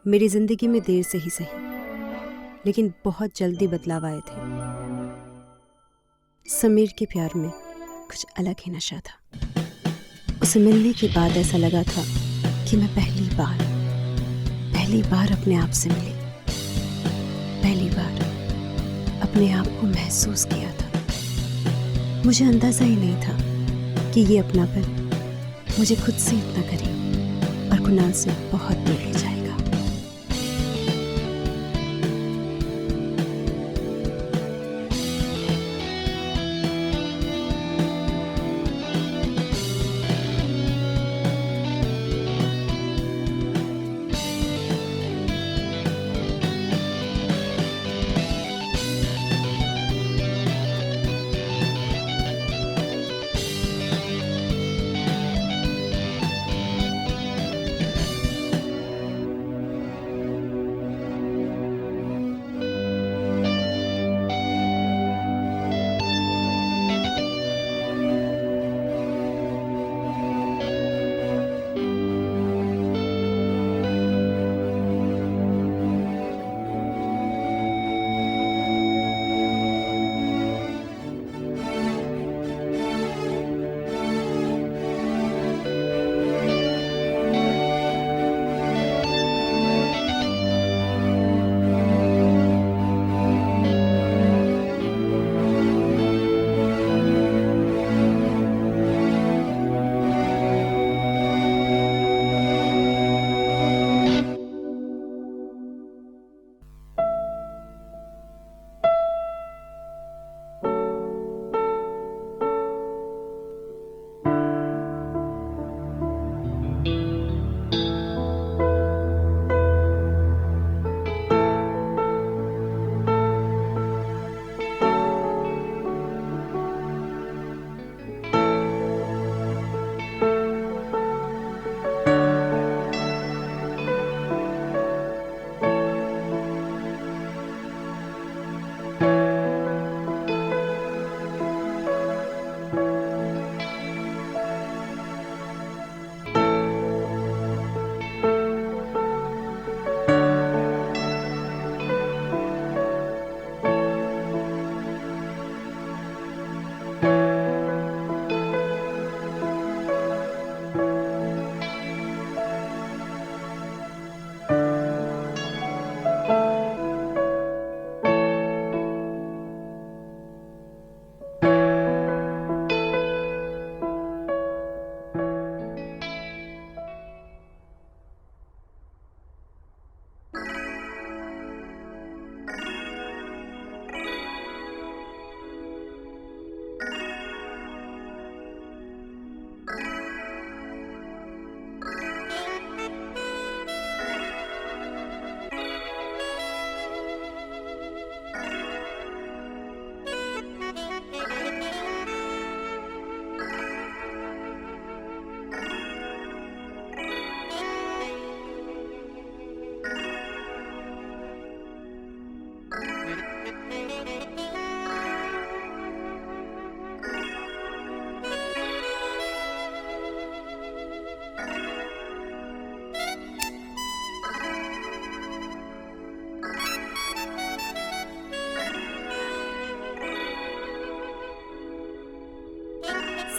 मेरी ज़िंदगी में देर से ही सही, लेकिन बहुत जल्दी बदलाव आए थे। समीर के प्यार में कुछ अलग ही नशा था। उसे मिलने के बाद ऐसा लगा था कि मैं पहली बार अपने आप से मिली, पहली बार अपने आप को महसूस किया था। मुझे अंदाज़ा ही नहीं था कि ये अपनापन मुझे खुद से इतना करीब और कुणाल से बहुत दूर ले जाएगा।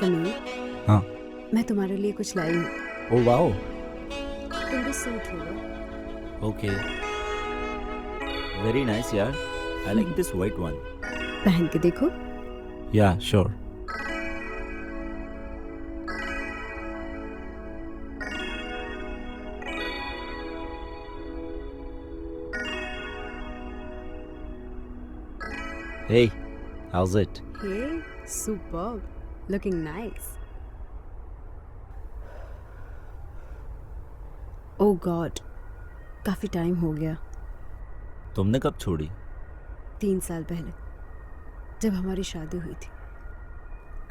समीर, हाँ। मैं तुम्हारे लिए कुछ लाई हूँ। Oh wow. तुम भी सूट होगा। ओके, वेरी नाइस यार, I like this white one. पहन के देखो। या sure. Hey, how's it? Hey, superb. Looking nice. Oh God, काफी टाइम हो गया। तुमने कब छोड़ी? 3 साल पहले, जब हमारी शादी हुई थी।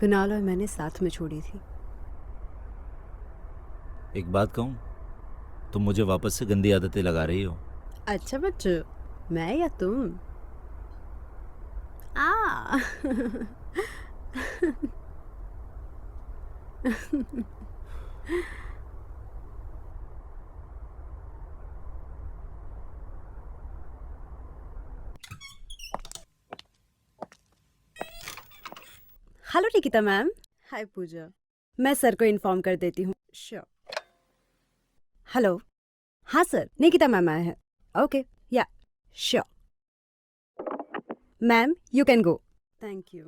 कुणाल और मैंने साथ में छोड़ी थी। एक बात कहूँ, तुम मुझे वापस से गंदी आदतें लगा रही हो। अच्छा बच्चों, मैं या तुम? Hello Nikita ma'am. Hi Pooja. मैं सर को इन्फॉर्म कर देती हूँ। श्योर। हेलो। हाँ सर, निकिता मैम आए हैं। Okay, yeah sure. Ma'am you can go. Thank you.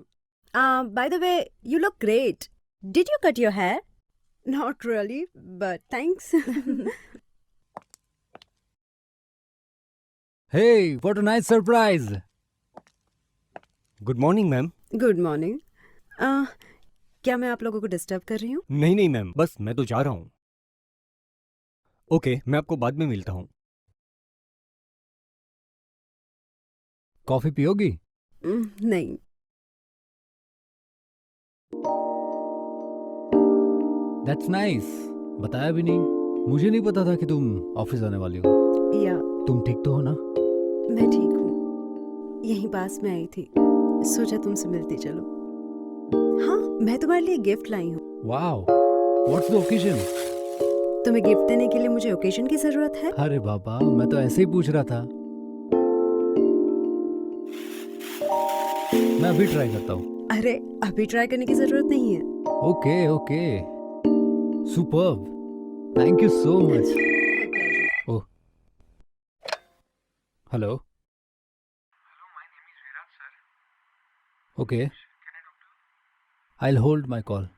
By the way you look great. Did you cut your hair? Not really but thanks. Hey, what a nice surprise! Good morning ma'am. Good morning. क्या मैं आप लोगों को disturb कर रही हूँ? नहीं नहीं मैम, बस मैं तो जा रहा हूँ। ओके, मैं आपको बाद में मिलता हूँ। कॉफी पियोगी? नहीं। That's nice. बताया भी नहीं। मुझे नहीं पता था कि तुम ऑफिस आने वाली हो। या तुम ठीक तो हो ना? मैं ठीक हूँ। यहीं पास में आई थी, सोचा तुमसे मिलती चलो। हाँ, मैं तुम्हारे लिए गिफ्ट लाई हूँ। Wow. What's the occasion? तुम्हें गिफ्ट देने के लिए मुझे ओकेजन की जरूरत है? अरे बाबा, मैं तो ऐसे ही पूछ रहा था। मैं अभी ट्राई करता हूँ। अरे अभी ट्राई करने की जरूरत नहीं है। Okay okay. Superb. Thank you so much. Oh. Hello. Okay. I'll hold my call.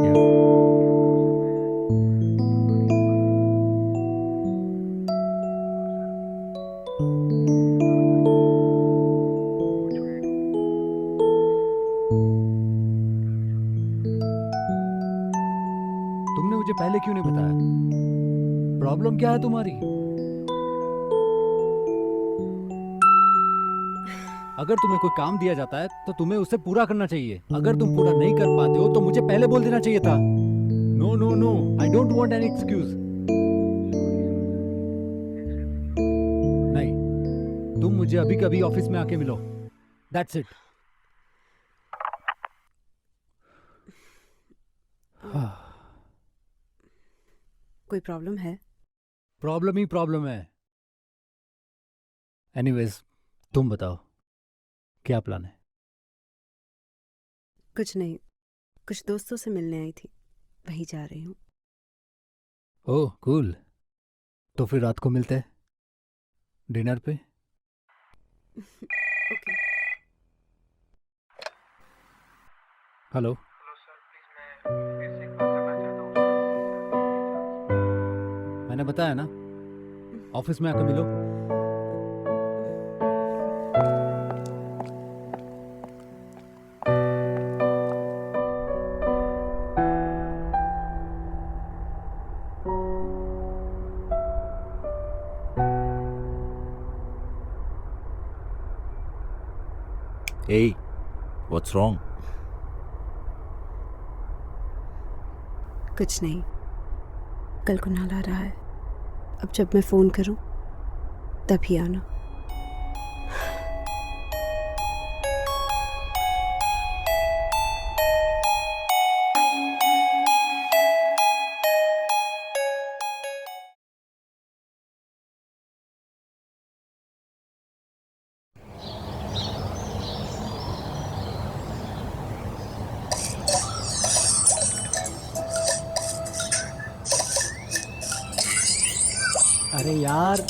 Yeah. तुमने मुझे पहले क्यों नहीं बताया? प्रॉब्लम क्या है तुम्हारी? अगर तुम्हें कोई काम दिया जाता है तो तुम्हें उसे पूरा करना चाहिए। अगर तुम पूरा नहीं कर पाते हो तो मुझे पहले बोल देना चाहिए था। No no no, I don't want any excuse. नहीं, तुम मुझे अभी कभी ऑफिस में आके मिलो। That's it. कोई प्रॉब्लम है? प्रॉब्लम ही प्रॉब्लम है। एनीवेज, तुम बताओ क्या प्लान है? कुछ नहीं, कुछ दोस्तों से मिलने आई थी, वहीं जा रही हूँ। ओह कूल। तो फिर रात को मिलते हैं डिनर पे। ओके। हेलो। मैंने बताया ना, ऑफिस में आकर मिलो। Hey, what's wrong? कुछ नहीं, कल कुणाल आ रहा है। अब जब मैं फोन करूं तभी आना। अरे यार,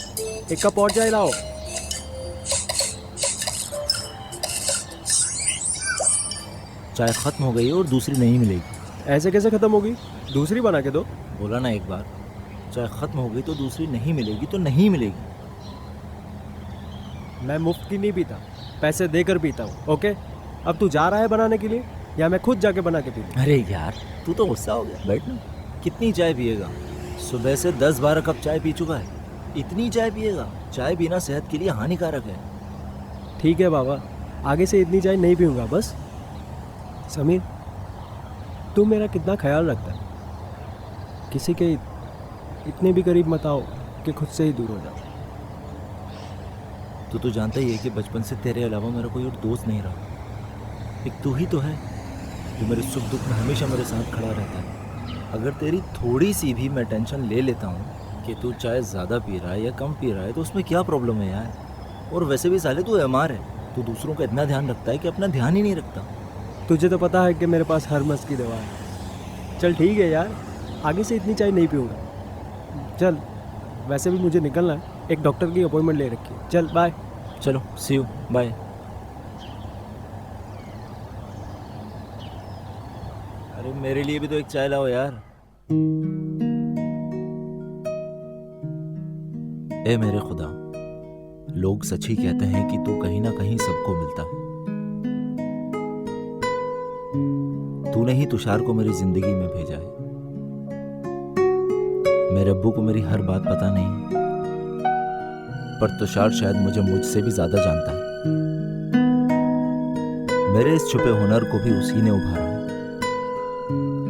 एक कप और चाय लाओ। चाय खत्म हो गई है और दूसरी नहीं मिलेगी। ऐसे कैसे खत्म होगी? दूसरी बना के दो। बोला ना एक बार, चाय खत्म हो गई तो दूसरी नहीं मिलेगी तो नहीं मिलेगी। मैं मुफ्त की नहीं पीता, पैसे देकर पीता हूँ। ओके, अब तू जा रहा है बनाने के लिए या मैं खुद जाके बना के पी लूँ? अरे यार, तू तो गुस्सा हो गया। बैठ ना। कितनी चाय पिएगा? सुबह से 10-12 कप चाय पी चुका है। इतनी चाय पिएगा? चाय पीना सेहत के लिए हानिकारक है। ठीक है बाबा, आगे से इतनी चाय नहीं पीऊँगा बस। समीर, तू मेरा कितना ख्याल रखता है। किसी के इतने भी करीब मत आओ कि खुद से ही दूर हो जाओ। तू तो जानता ही है कि बचपन से तेरे अलावा मेरा कोई और दोस्त नहीं रहा। एक तू ही तो है जो मेरे सुख दुख में हमेशा मेरे साथ खड़ा रहता है। अगर तेरी थोड़ी सी भी मैं टेंशन ले लेता हूँ कि तू चाय ज़्यादा पी रहा है या कम पी रहा है, तो उसमें क्या प्रॉब्लम है यार। और वैसे भी साले तू एमआर है, तू दूसरों का इतना ध्यान रखता है कि अपना ध्यान ही नहीं रखता। तुझे तो पता है कि मेरे पास हर मस की दवा है। चल ठीक है यार, आगे से इतनी चाय नहीं पीऊँगा। चल, वैसे भी मुझे निकलना है, एक डॉक्टर की अपॉइंटमेंट ले रखी है। चल बाय। चलो सी यू, बाय। अरे मेरे लिए भी तो एक चाय लाओ यार। ए मेरे खुदा, लोग सच ही कहते हैं कि तू कहीं ना कहीं सबको मिलता है। तूने ही तुषार को मेरी जिंदगी में भेजा है। मेरे अब्बू को मेरी हर बात पता नहीं, पर तुषार शायद मुझे मुझसे भी ज्यादा जानता है। मेरे इस छुपे हुनर को भी उसी ने उभारा है,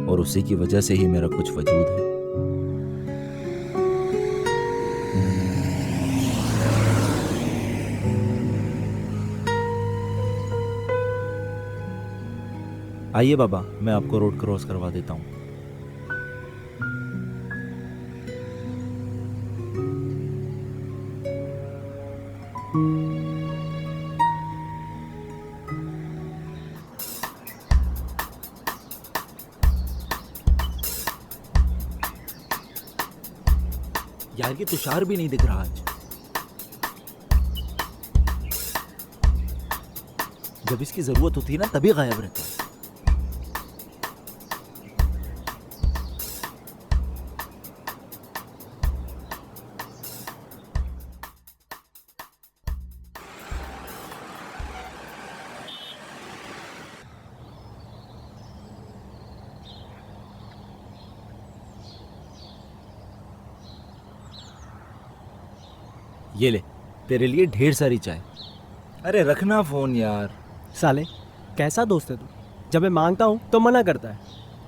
और उसी की वजह से ही मेरा कुछ वजूद है। आइए बाबा, मैं आपको रोड क्रॉस करवा देता हूँ। यार ये तुषार भी नहीं दिख रहा आज। जब इसकी जरूरत होती है ना, तभी गायब रहता है। ये ले, तेरे लिए ढेर सारी चाय। अरे रखना फोन यार। साले, कैसा दोस्त है तू? जब मैं मांगता हूँ तो मना करता है,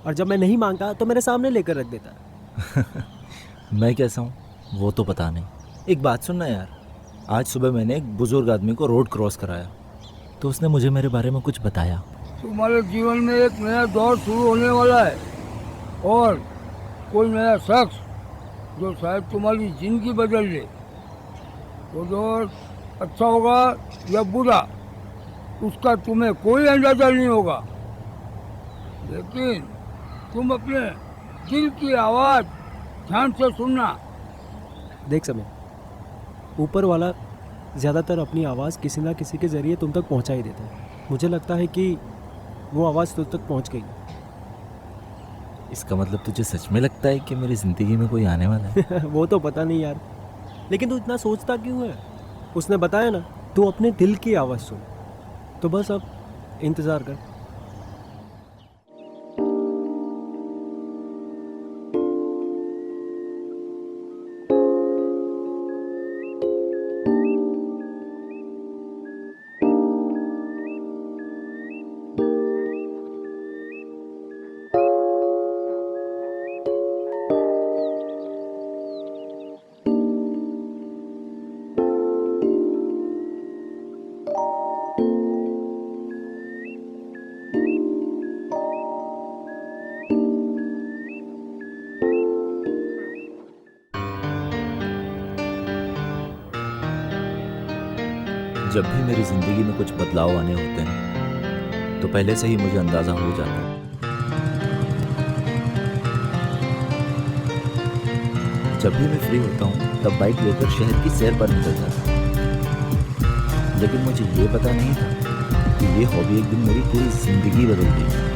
और जब मैं नहीं मांगता तो मेरे सामने लेकर रख देता है। मैं कैसा हूँ वो तो पता नहीं। एक बात सुनना यार, आज सुबह मैंने एक बुजुर्ग आदमी को रोड क्रॉस कराया, तो उसने मुझे मेरे बारे में कुछ बताया। तुम्हारे जीवन में एक नया दौर शुरू होने वाला है, और कोई नया शख्स जो शायद तुम्हारी जिंदगी बदल दे। वो दौर अच्छा होगा या बुरा, उसका तुम्हें कोई अंदाजा नहीं होगा, लेकिन तुम अपने दिल की आवाज़ ध्यान से सुनना। देख समय, ऊपर वाला ज़्यादातर अपनी आवाज़ किसी ना किसी के ज़रिए तुम तक पहुंचा ही देता है। मुझे लगता है कि वो आवाज़ तुम तक पहुंच गई। इसका मतलब तुझे सच में लगता है कि मेरी जिंदगी में कोई आने वाला है? वो तो पता नहीं यार, लेकिन तू इतना सोचता क्यों है? उसने बताया ना, तू अपने दिल की आवाज़ सुन। तो बस अब इंतज़ार कर। जब भी मेरी जिंदगी में कुछ बदलाव आने होते हैं, तो पहले से ही मुझे अंदाजा हो जाता है। जब भी मैं फ्री होता हूँ, तब बाइक लेकर शहर की सैर पर निकल जाता हूँ। लेकिन मुझे ये पता नहीं था कि ये हॉबी एक दिन मेरी पूरी जिंदगी बदल देगी।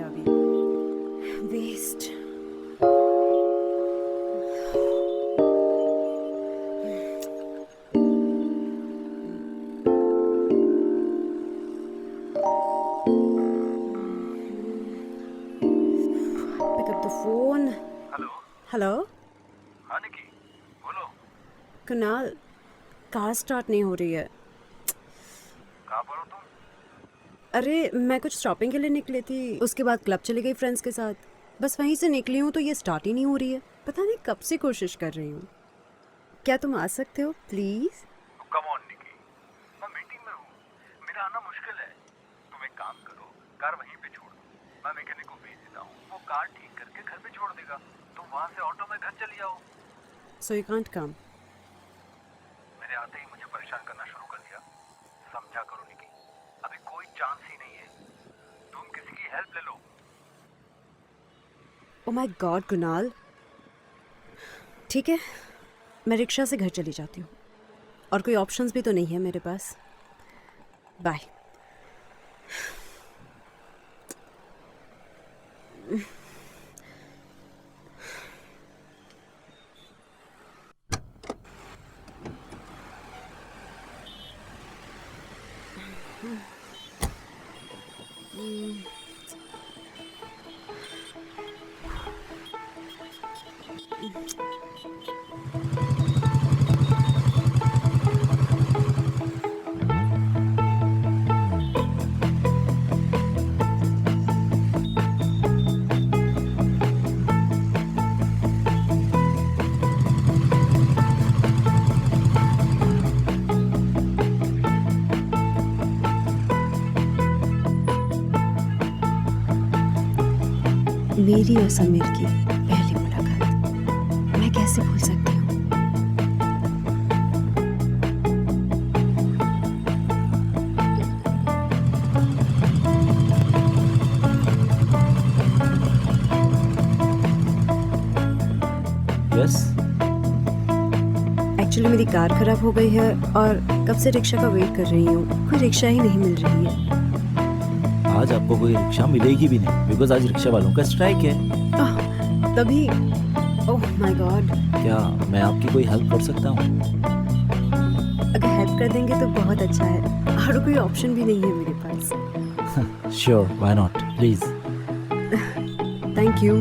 चाबी। Waste. Pick up the phone. Hello hello हाँ निकी बोलो कुणाल, कार स्टार्ट नहीं हो रही है। कहाँ पर हो तुम? अरे मैं कुछ शॉपिंग के लिए निकली थी, उसके बाद क्लब चली गई फ्रेंड्स के साथ। बस वहीं से निकली हूँ तो ये स्टार्ट ही नहीं हो रही है। पता नहीं कब से कोशिश कर रही हूँ। क्या तुम आ सकते हो प्लीज? कम ऑन निकी, मैं मीटिंग में हूँ, मेरा आना मुश्किल है। तुम एक काम करो, कार वहीं पे छोड़ दो, मैं मैकेनिक को भेज देता हूँ, वो कार ठीक करके घर पे छोड़ देगा। तुम वहाँ से ऑटो में घर चली आओ। So you can't come? मेरे आते ही मुझे परेशान करना शुरू कर दिया। समझा करो निकी, अभी कोई चांस ही नहीं है। तुम किसी की हेल्प ले लो। ओ माय गॉड कुणाल, ठीक है मैं रिक्शा से घर चली जाती हूँ, और कोई ऑप्शंस भी तो नहीं है मेरे पास। बाय। मेरी और समीर की पहली मुलाकात मैं कैसे भूल सकती हूँ? यस एक्चुअली मेरी कार खराब हो गई है और कब से रिक्शा का वेट कर रही हूँ, कोई रिक्शा ही नहीं मिल रही है। आज आपको कोई रिक्शा मिलेगी भी नहीं, बिकॉज आज रिक्शा वालों का स्ट्राइक है। तभी ओह माय गॉड, क्या मैं आपकी कोई हेल्प कर सकता हूँ? अगर हेल्प कर देंगे तो बहुत अच्छा है, और कोई ऑप्शन भी नहीं है मेरे पास। Sure, why not, please. Thank you.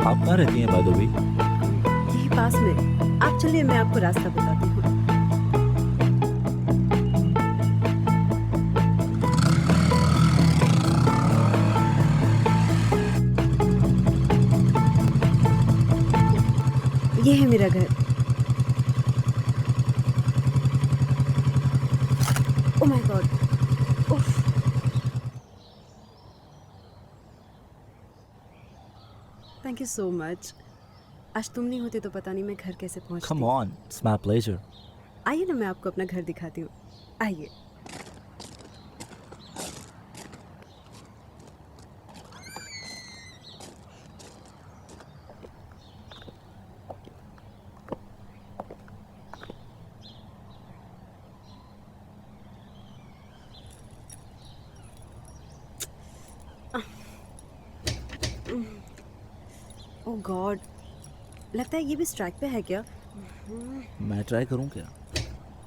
आप कहाँ रहती हैं बाय द वे? यही पास में, आप चलिए मैं आपको रास्ता बताती हूँ। ये है मेरा घर। ओह माय गॉड, उफ। Thank you so much. आज तुम नहीं होते तो पता नहीं मैं घर कैसे पहुंचती। Come on, it's my pleasure. आइए ना मैं आपको अपना घर दिखाती हूँ, आइए। ओह गॉड, लगता है ये भी स्ट्राइक पे है क्या? मैं ट्राई करूँ क्या?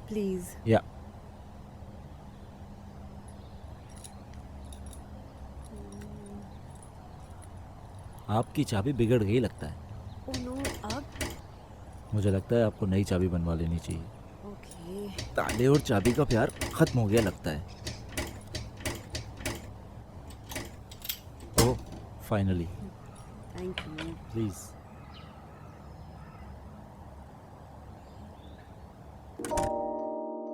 प्लीज। या आपकी चाबी बिगड़ गई लगता है। ओह नो, अब? मुझे लगता है आपको नई चाबी बनवा लेनी चाहिए। ओके। ताले और चाबी का प्यार खत्म हो गया लगता है। ओह फाइनली, थैंक यू। प्लीज।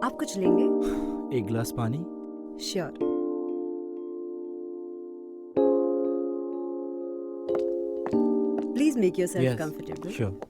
आप कुछ लेंगे? एक गिलास पानी। Sure. Please make yourself comfortable. Sure.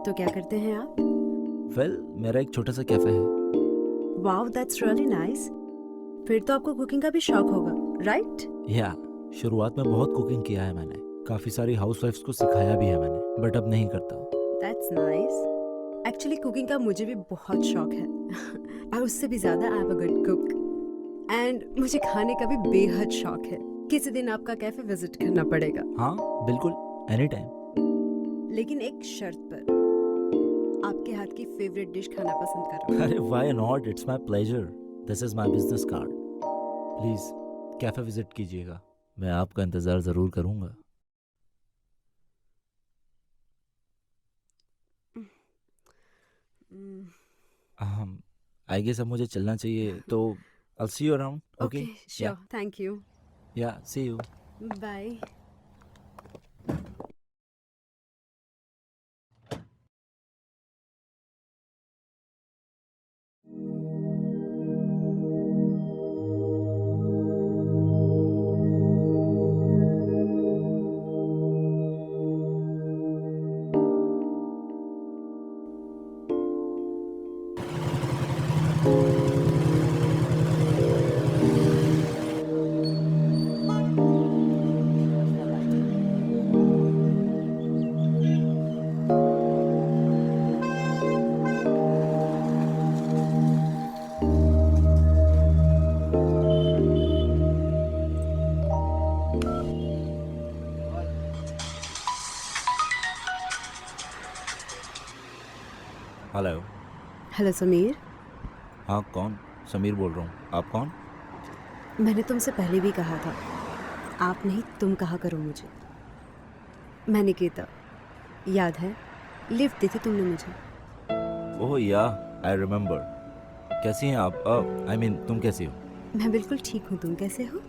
तो क्या करते हैं आप? वेल मेरा एक छोटा सा कैफे है। Wow, that's really nice. फिर तो आपको कुकिंग का भी शौक होगा, राइट? या शुरुआत में बहुत कुकिंग किया है मैंने, काफ़ी सारी हाउसवाइफ्स को सिखाया भी है मैंने, बट अब नहीं करता। That's nice. एक्चुअली कुकिंग का मुझे भी बहुत शौक है और उससे भी ज़्यादा I am a good cook. And मुझे खाने का भी बेहद शौक है। किसी दिन आपका कैफे विजिट करना पड़ेगा। हाँ बिल्कुल, एनी टाइम। लेकिन एक शर्त पर, आपके हाथ की फेवरेट डिश खाना पसंद करो। अरे why not, it's my pleasure, this is my business card. Please cafe visit कीजिएगा, मैं आपका इंतजार जरूर करूंगा। हम आई गेस अब मुझे चलना चाहिए, तो I see you around. Okay, sure, thank you, yeah see you. Bye. Hello. Hello Sameer, हाँ कौन? समीर बोल रहा हूँ, आप कौन? मैंने तुमसे पहले भी कहा था, आप नहीं तुम कहा करो मुझे। मैं निकिता, याद है? लिफ्ट दी थी तुमने मुझे। ओह या, आई रिमेम्बर। कैसी हैं आप? आई मीन तुम कैसी हो? मैं बिल्कुल ठीक हूँ, तुम कैसे हो?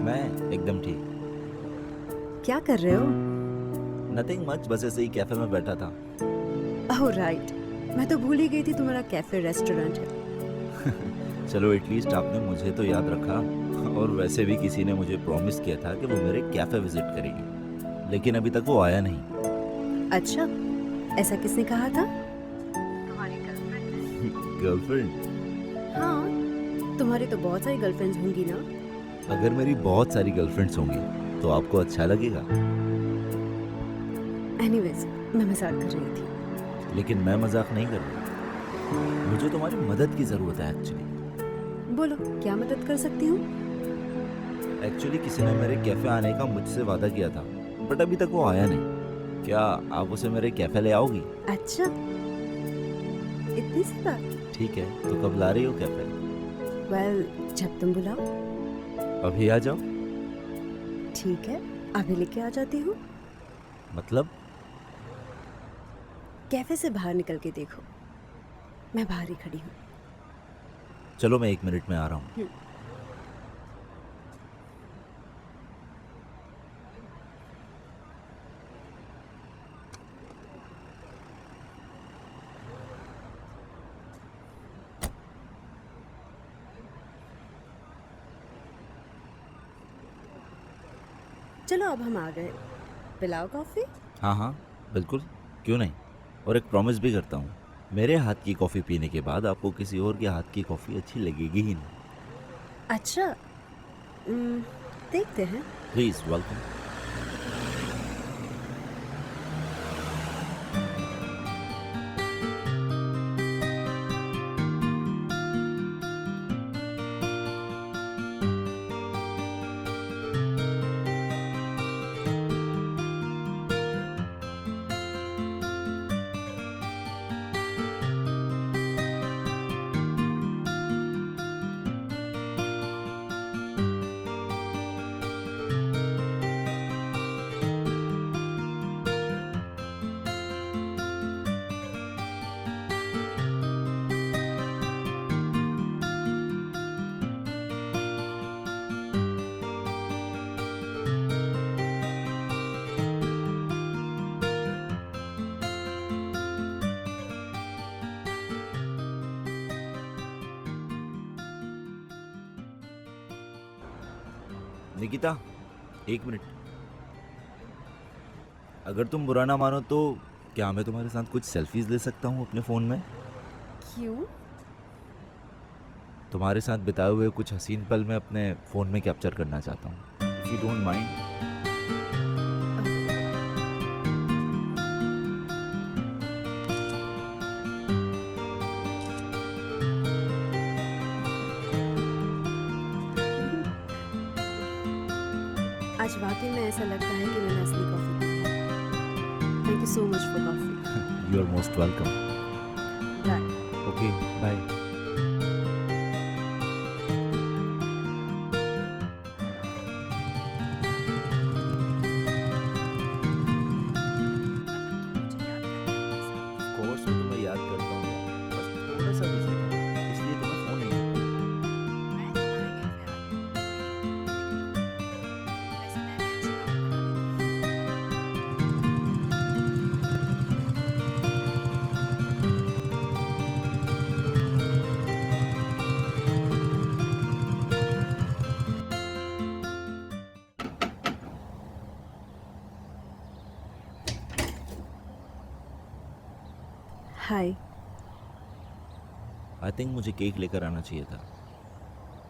मैं एकदम ठीक। क्या कर रहे हो? नथिंग मच, बस ऐसे ही कैफे में बैठा था। ओह राइट, मैं तो भूल ही गई थी तुम्हारा कैफे रेस्टोरेंट है। चलो एटलीस्ट आपने मुझे तो याद रखा। और वैसे भी किसी ने मुझे प्रॉमिस किया था कि वो मेरे कैफे विजिट करेगी, लेकिन अभी तक वो आया नहीं। अच्छा, ऐसा किसने कहा था? गर्लफ्रेंड? हाँ, तुम्हारी तो बहुत सारी गर्लफ्रेंड्स होंगी ना? अगर मेरी बहुत सारी गर्लफ्रेंड्स होंगी तो आपको अच्छा लगेगा। एनीवेज, मैं मजाक कर रही थी। लेकिन मैं मजाक नहीं कर रहा, मुझे तुम्हारी मदद की जरूरत है एक्चुअली। बोलो, क्या मदद कर सकती हूँ? एक्चुअली किसी ने मेरे कैफे आने का मुझसे वादा किया था, बट अभी तक वो आया नहीं। क्या आप उसे मेरे कैफे ले आओगी? अच्छा, इतनी सी बात? ठीक है, तो कब ला रही हो कैफे? वेल, जब तुम बुलाओ। अभी आ जाओ। ठीक है, अभी लेके आ जाती हूँ। मतलब? कैफे से बाहर निकल के देखो, मैं बाहर ही खड़ी हूँ। चलो मैं 1 मिनट में आ रहा हूँ। चलो अब हम आ गए, पिलाओ कॉफी। हाँ हाँ बिल्कुल, क्यों नहीं। और एक प्रॉमिस भी करता हूँ, मेरे हाथ की कॉफ़ी पीने के बाद आपको किसी और के हाथ की कॉफ़ी अच्छी लगेगी ही नहीं। अच्छा, देखते हैं। Please welcome. निकिता, 1 मिनट। अगर तुम बुरा ना मानो तो क्या मैं तुम्हारे साथ कुछ सेल्फीज ले सकता हूँ अपने फ़ोन में? क्यों? तुम्हारे साथ बिताए हुए कुछ हसीन पल मैं अपने फ़ोन में कैप्चर करना चाहता हूँ। If you don't mind. आज वाकई में ऐसा लगता है कि मैंने असली कॉफ़ी पी है। Thank you so much for coffee. You are most welcome. Bye. Okay bye. Course में तुम्हें याद करता हूँ यार, बस थोड़ा सा बिजी था इसलिए तुम्हें फ़ोन नहीं कर पाया। हाय। आई थिंक मुझे केक लेकर आना चाहिए था,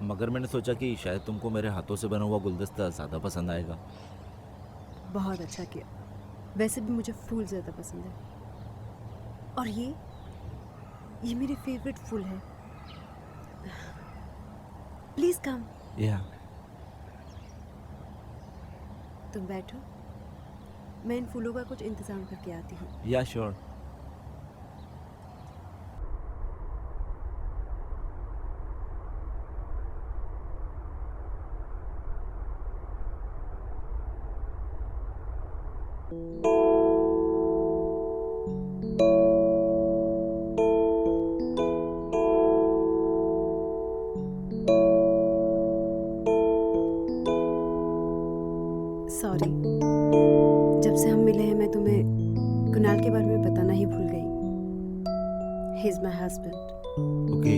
मगर मैंने सोचा कि शायद तुमको मेरे हाथों से बना हुआ गुलदस्ता ज़्यादा पसंद आएगा। बहुत अच्छा किया। वैसे भी मुझे फूल ज़्यादा पसंद है, और ये मेरे फेवरेट फूल है। प्लीज़ कम। या तुम बैठो, मैं इन फूलों का कुछ इंतज़ाम करके आती हूँ। या श्योर। सॉरी, जब से हम मिले हैं मैं तुम्हें कुणाल के बारे में बताना ही भूल गई। He is my husband. Okay,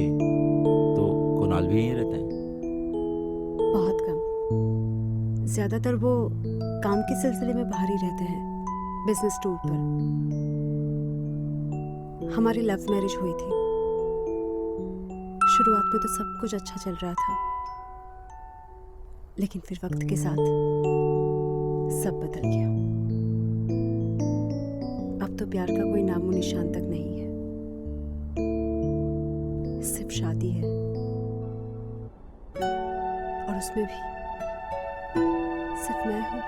तो कुणाल भी यहीं रहता है? बहुत कम, ज़्यादातर वो काम के सिलसिले में बाहर ही रहते हैं, बिजनेस टूर पर। हमारी लव मैरिज हुई थी। शुरुआत में तो सब कुछ अच्छा चल रहा था, लेकिन फिर वक्त के साथ सब बदल गया। अब तो प्यार का कोई नामो निशान तक नहीं है, सिर्फ शादी है, और उसमें भी सिर्फ मैं हूँ।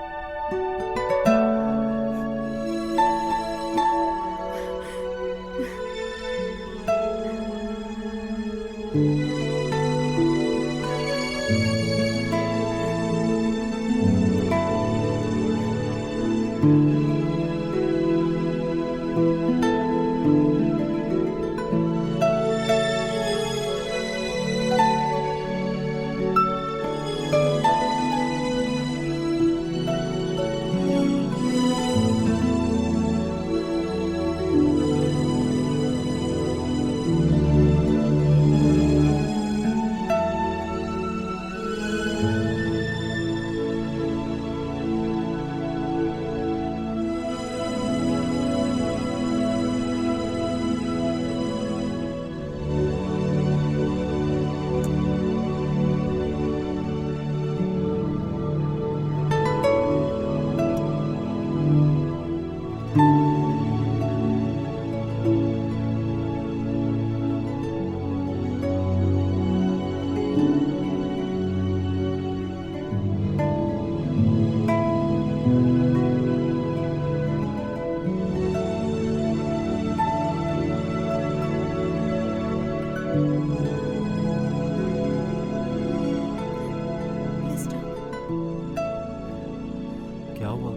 क्या हुआ?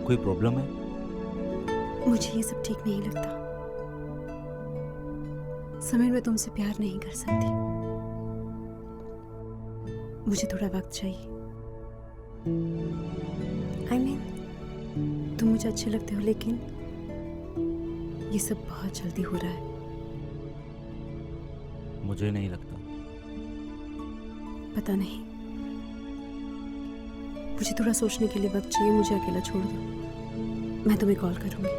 कोई प्रॉब्लम है? मुझे ये सब ठीक नहीं लगता। समीर, मैं तुमसे प्यार नहीं कर सकती। मुझे थोड़ा वक्त चाहिए। I mean, तुम मुझे अच्छे लगते हो, लेकिन ये सब बहुत जल्दी हो रहा है। मुझे नहीं लगता। पता नहीं, मुझे थोड़ा सोचने के लिए वक्त चाहिए। मुझे अकेला छोड़ दो, मैं तुम्हें कॉल करूंगी।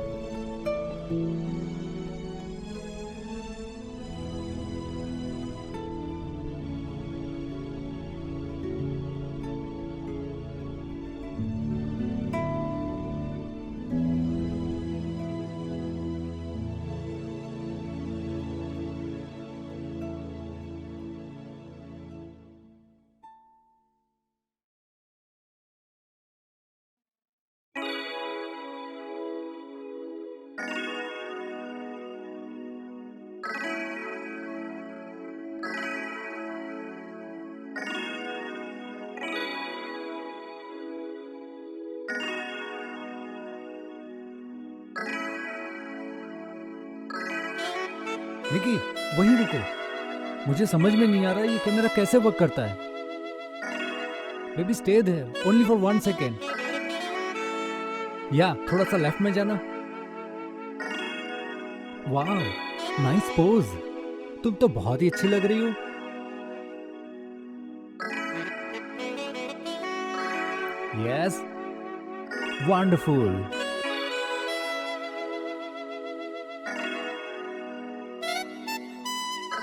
निकी, वहीं रुको। मुझे समझ में नहीं आ रहा ये कैमरा कैसे वर्क करता है। Baby stay there only for 1 second. या थोड़ा सा लेफ्ट में जाना। वाह, नाइस पोज। तुम तो बहुत ही अच्छी लग रही हो। Yes, wonderful.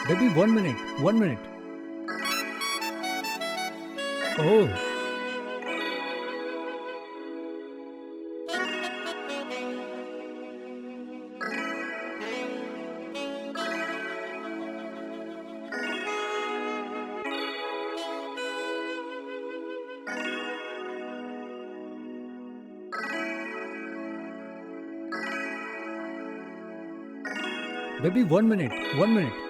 Baby 1 minute, 1 minute. Oh, baby 1 minute, 1 minute.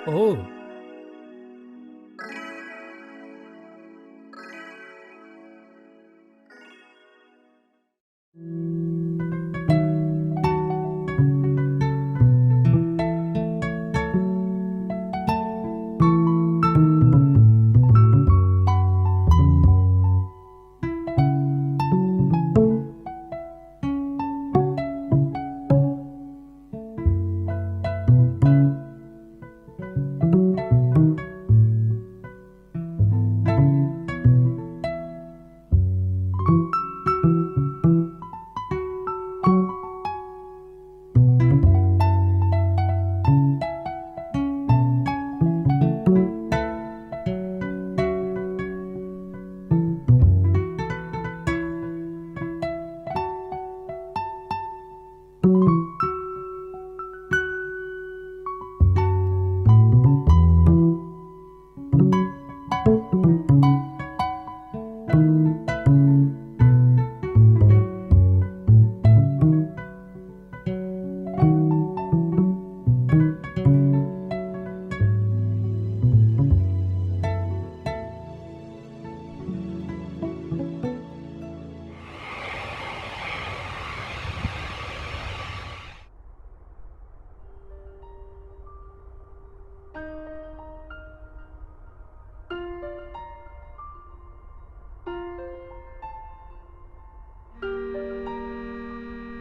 Oh,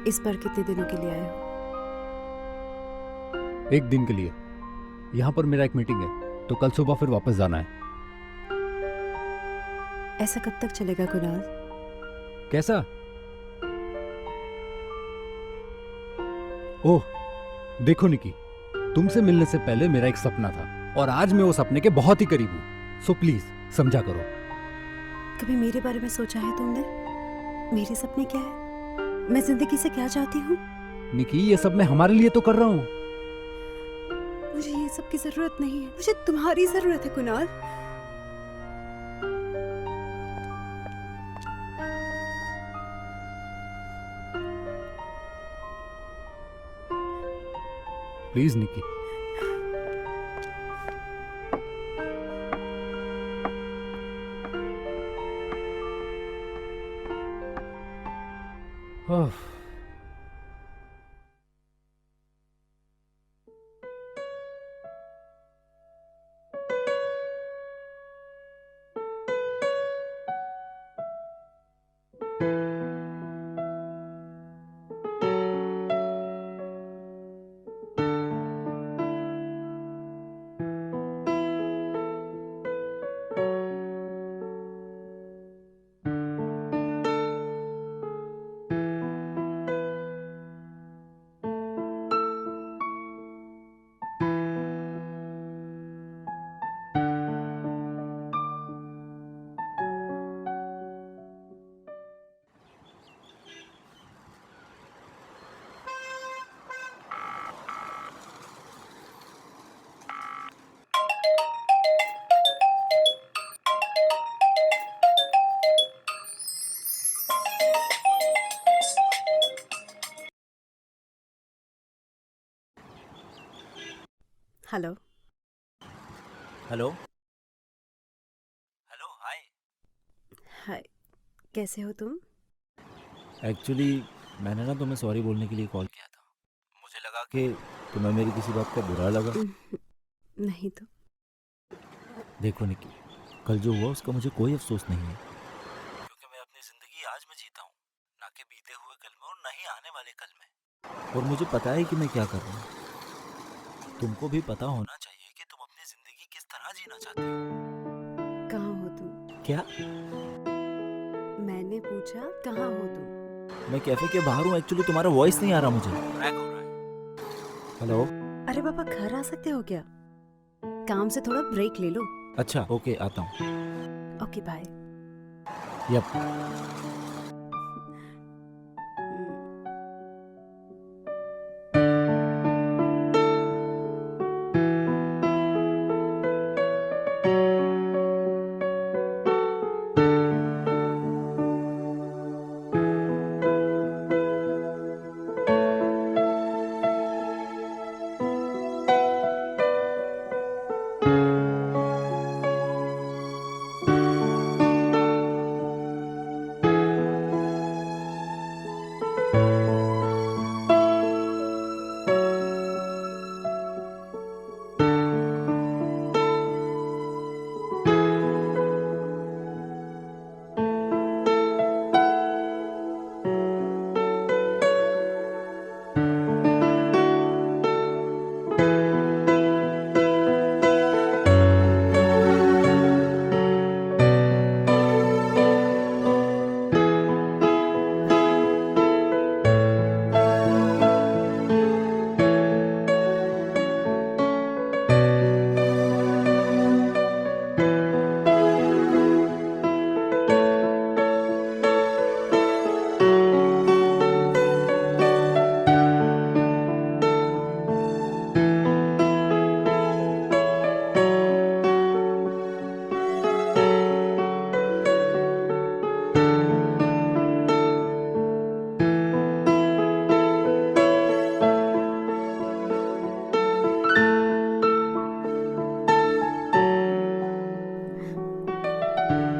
इस बार कितने दिनों के लिए आए हो? 1 दिन के लिए। यहाँ पर मेरा एक मीटिंग है, तो कल सुबह फिर वापस जाना है। ऐसा कब तक चलेगा कुणाल? कैसा? ओह, देखो निकी, तुमसे मिलने से पहले मेरा एक सपना था और आज मैं वो सपने के बहुत ही करीब हूँ। सो प्लीज समझा करो। कभी मेरे बारे में सोचा है तुमने? मेरे सपने क्या है? मैं जिंदगी से क्या चाहती हूँ? निकी, ये सब मैं हमारे लिए तो कर रहा हूँ। मुझे ये सब की जरूरत नहीं है, मुझे तुम्हारी जरूरत है Kunal. Please Nikki. Oh, hello. Hello hello hi. Hi, कैसे हो तुम? एक्चुअली मैंने ना तुम्हें सॉरी बोलने के लिए कॉल किया था। मुझे लगा कि तुम्हें मेरी किसी बात का बुरा लगा। नहीं तो। देखो निकी, कल जो हुआ उसका मुझे कोई अफसोस नहीं है, क्योंकि मैं अपनी ज़िंदगी आज में जीता हूँ, ना कि बीते हुए कल में और ना ही आने वाले कल में। और मुझे पता है कि मैं क्या कर रहा हूँ। तुमको भी पता होना चाहिए कि तुम अपनी ज़िंदगी किस तरह जीना चाहते हो। कहाँ हो तुम? क्या? मैंने पूछा कहाँ हो तुम? मैं कैफे के बाहर हूँ। एक्चुअली तुम्हारा वॉइस नहीं आ रहा मुझे, क्रैक हो रहा है। हेलो। अरे बाबा, घर आ सकते हो क्या? काम से थोड़ा ब्रेक ले लो। अच्छा ओके, आता हूँ। Okay bye. यप।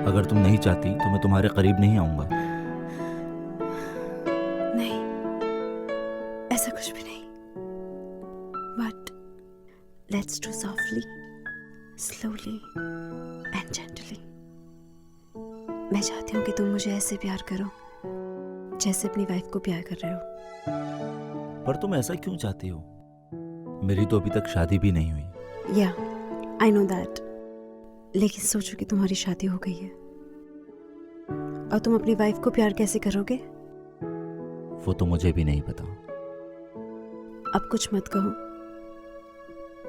अगर तुम नहीं चाहती तो मैं तुम्हारे करीब नहीं आऊँगा। नहीं, ऐसा कुछ भी नहीं। But let's do softly, slowly and gently. मैं चाहती हूँ कि तुम मुझे ऐसे प्यार करो जैसे अपनी वाइफ को प्यार कर रहे हो। पर तुम ऐसा क्यों चाहती हो? मेरी तो अभी तक शादी भी नहीं हुई। या आई नो दैट, लेकिन सोचो कि तुम्हारी शादी हो गई है और तुम अपनी वाइफ को प्यार कैसे करोगे? वो तो मुझे भी नहीं पता। अब कुछ मत कहो,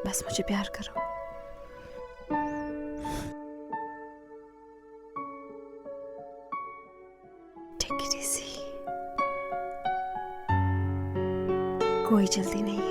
बस मुझे प्यार करो। टेक इट इजी, कोई जल्दी नहीं है।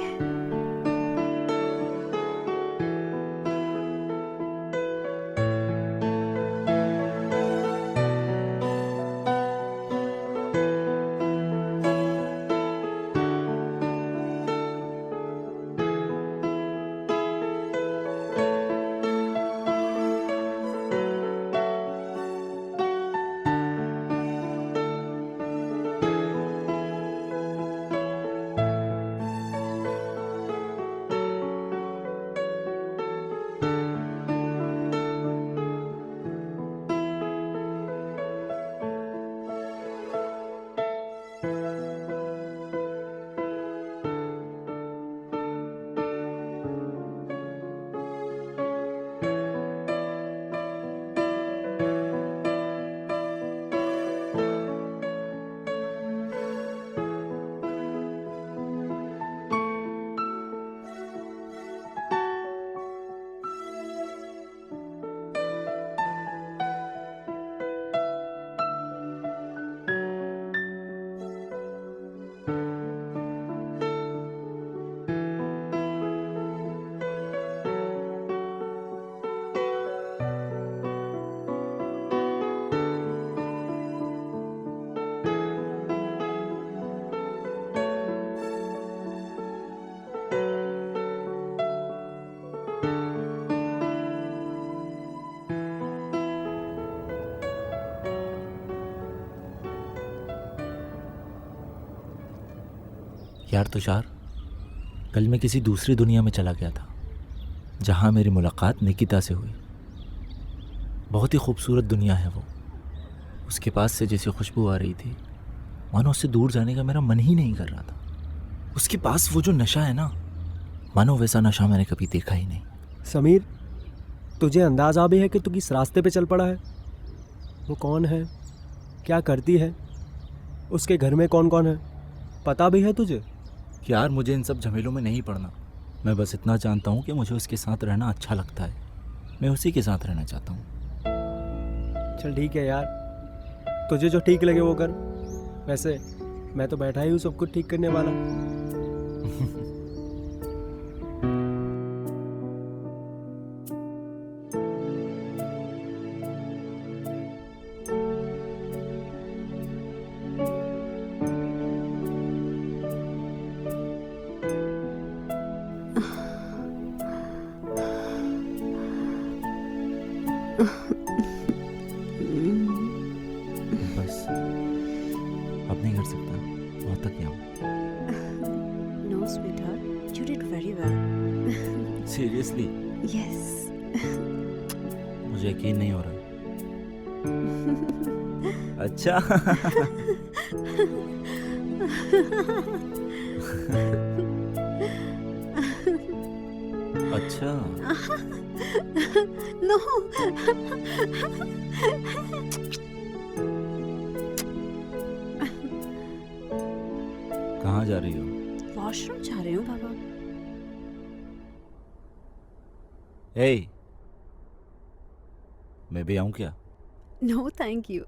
यार तुषार, कल मैं किसी दूसरी दुनिया में चला गया था जहाँ मेरी मुलाकात निकिता से हुई। बहुत ही खूबसूरत दुनिया है वो। उसके पास से जैसी खुशबू आ रही थी, मानो उससे दूर जाने का मेरा मन ही नहीं कर रहा था। उसके पास वो जो नशा है ना, मानो वैसा नशा मैंने कभी देखा ही नहीं। समीर, तुझे अंदाजा भी है कि तू किस रास्ते पे चल पड़ा है? वो कौन है, क्या करती है, उसके घर में कौन कौन है, पता भी है तुझे? यार मुझे इन सब झमेलों में नहीं पड़ना। मैं बस इतना जानता हूँ कि मुझे उसके साथ रहना अच्छा लगता है। मैं उसी के साथ रहना चाहता हूँ। चल ठीक है यार, तुझे जो ठीक लगे वो कर। वैसे मैं तो बैठा ही हूँ सब कुछ ठीक करने वाला। बस अब नहीं कर सकता, बहुत थक गया हूँ। No, sweetheart, you did very well. Seriously Yes. मुझे यकीन नहीं हो रहा। अच्छा। अच्छा, No. कहाँ जा रही हो? वॉशरूम जा रही हूँ बाबा। ए, मैं भी आऊँ क्या? No, thank you.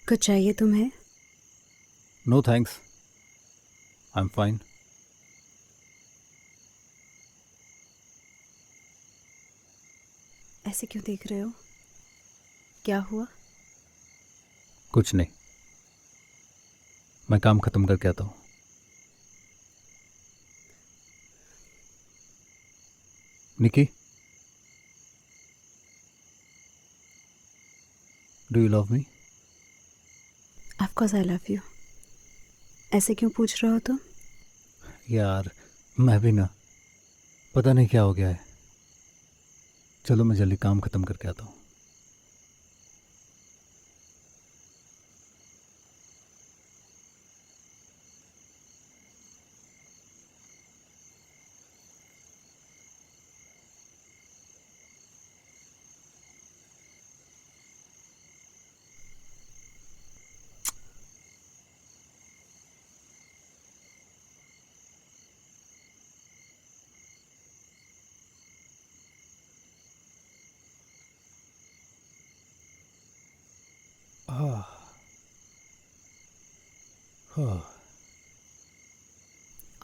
कुछ चाहिए तुम्हें? No thanks, I am fine. ऐसे क्यों देख रहे हो? क्या हुआ? कुछ नहीं, मैं काम खत्म करके आता हूँ। Nikki, do you love me? Of course I love you. ऐसे क्यों पूछ रहे हो तुम? यार मैं भी ना, पता नहीं क्या हो गया है। चलो मैं जल्दी काम खत्म करके आता हूँ।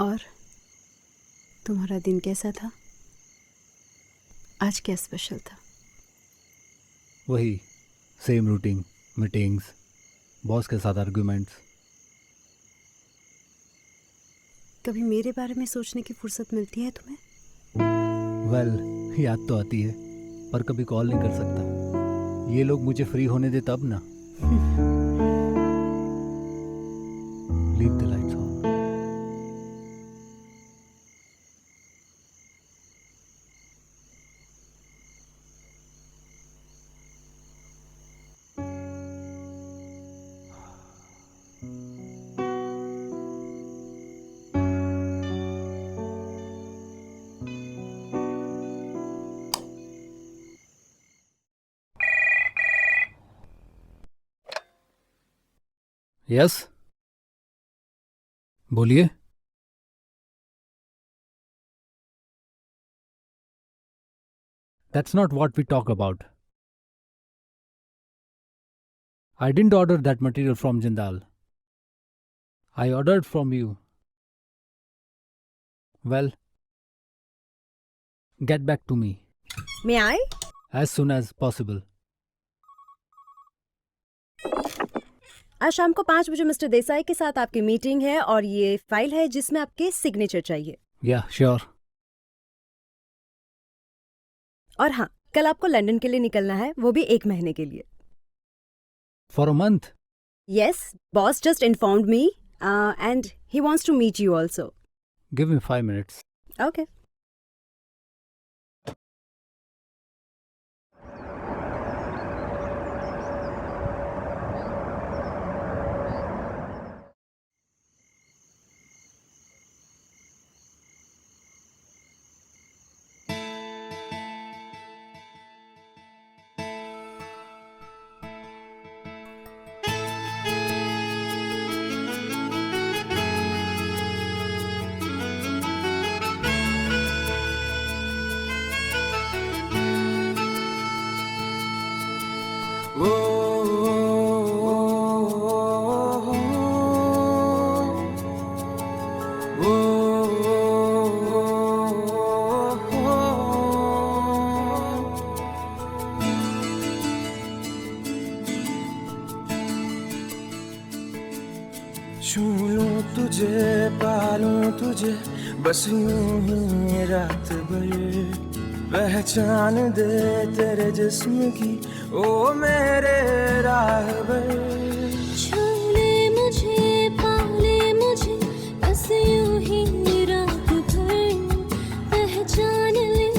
और तुम्हारा दिन कैसा था? आज क्या स्पेशल था? वही सेम रूटीन, मीटिंग्स, बॉस के साथ आर्ग्यूमेंट्स। कभी मेरे बारे में सोचने की फुर्सत मिलती है तुम्हें? वेल, याद तो आती है पर कभी कॉल नहीं कर सकता। ये लोग मुझे फ्री होने दे तब ना। Leave the lights on. Yes, बोलिए। That's not what we talk about. I didn't order that material from Jindal. I ordered from you. Well, Get back to me May I? as soon as possible. आज शाम को 5 बजे mister Desai के साथ आपकी meeting है और ये फाइल है जिसमें आपके सिग्नेचर चाहिए। Yeah, sure. और हाँ, कल आपको लंदन के लिए निकलना है, वो भी 1 महीने के लिए। For a month? Yes, boss just informed me and he wants to meet you also. Give me 5 minutes. Okay. छू लूं तुझे, पालूं तुझे, बस यूं ही रात भर, पहचान दे तेरे जिस्म की ओ मेरे राहबर। छू ले मुझे, पाले मुझे, बस यूं ही रात भर, पहचान ले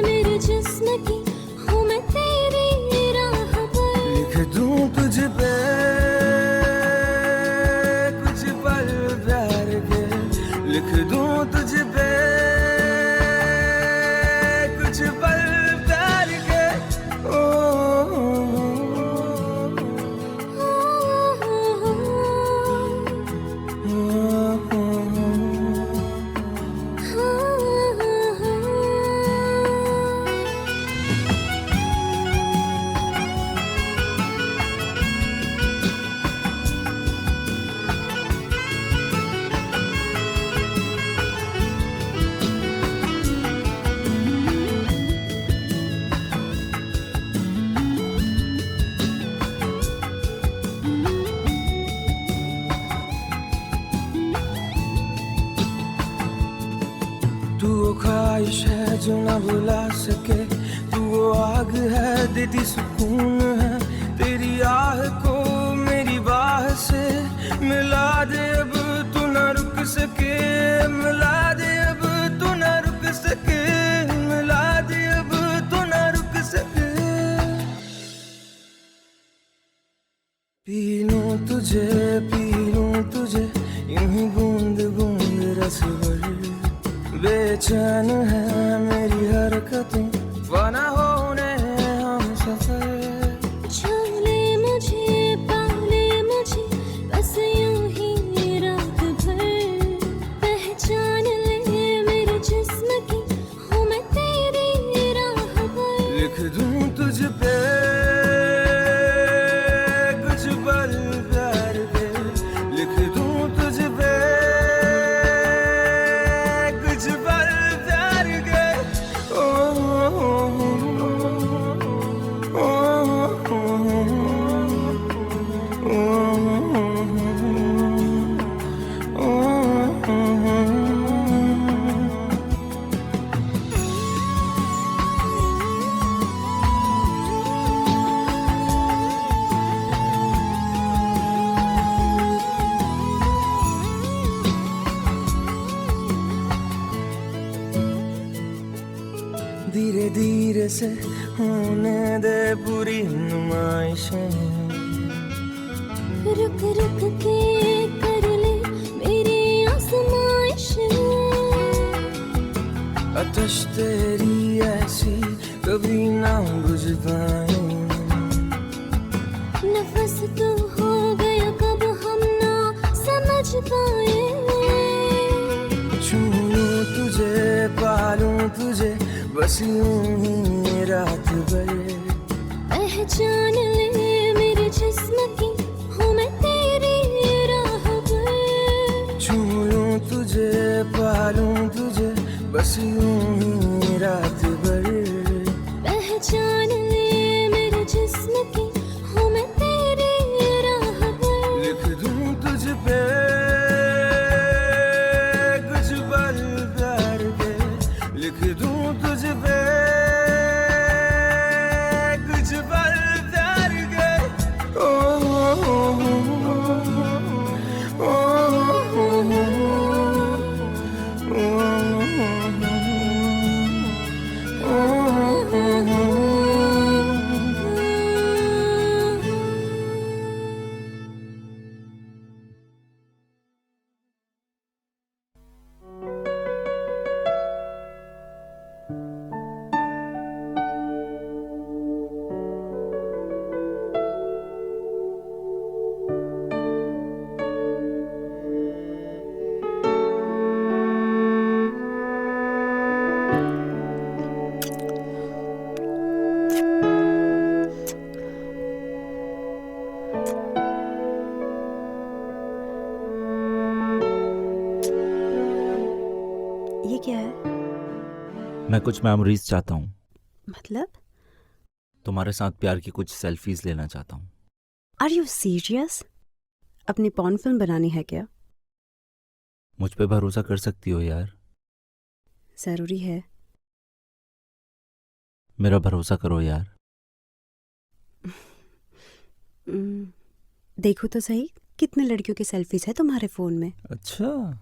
मेरे जिस्म की हूँ मैं तेरी राहबर। लिख दूं तुझ पे कुछ पल प्यार के, लिख दूं तुझ पे कुछ पल प्यार के। ओ तू वो ख्वाहिश है जो न भुला सके, तू वो आग है देती सुकून है, तेरी आह को मेरी बाह से मिला दे अब तू न रुक सके, मिला दे अब तू न रुक सके, मिला दे अब तू न रुक सके। पी लूं तुझे, पी लूं तुझे, यूं ही बूंद बूंद रस भर, बेचैन है मेरी हरकतें, फना होने हम सफर। छू ले मुझे, पाले मुझे, बस यूं ही रात भर, पहचान ले मेरे जिस्म की हूँ मैं तेरी राहबर। लिख दूं तुझ पे कुछ पल प्यार के, लिख दूं तुझ पे कुछ पल प्यार के। ओ धीरे धीरे से होने दे पूरी नुमाइशें, रुक रुक के कर ले मेरी आजमाइशें, आतिश तेरी ऐसी कभी ना बुझ पाए, नफस तो हो गया कब हम ना समझ पाए। छू लूं तुझे, पालूं तुझे, बस यूं ही रात भर, पहचान ले मेरे जिस्म की हूँ मैं तेरी राहबर। छू लूं तुझे, पालूं तुझे, बस यूं ही रात भर। पहचान ले मेरे जिस्म की हूँ मैं तेरी राह पर। लिख दूं तुझ पे कुछ पल प्यार के, लिख दूं तुझ पे कुछ पल प्यार के। ओ, ओ, ओ, ओ, ये क्या है? मैं कुछ मेमोरीज चाहता हूँ, मतलब? तुम्हारे साथ प्यार की कुछ सेल्फीज लेना चाहता हूँ। Are you serious? अपनी पॉर्न फिल्म बनानी है क्या? मुझ पे भरोसा कर सकती हो यार, जरूरी है। मेरा भरोसा करो यार। देखो तो सही, कितने लड़कियों की सेल्फीज है तुम्हारे फोन में? अच्छा,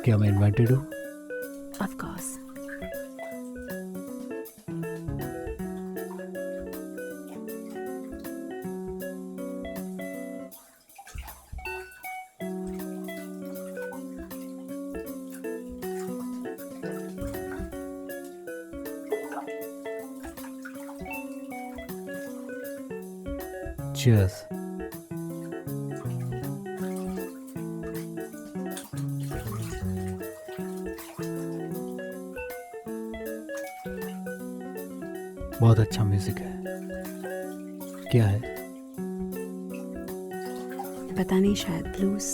क्या मैं इन्वाइटेड हूँ? Of course. Cheers. बहुत अच्छा म्यूजिक है। क्या है? पता नहीं, शायद ब्लूज।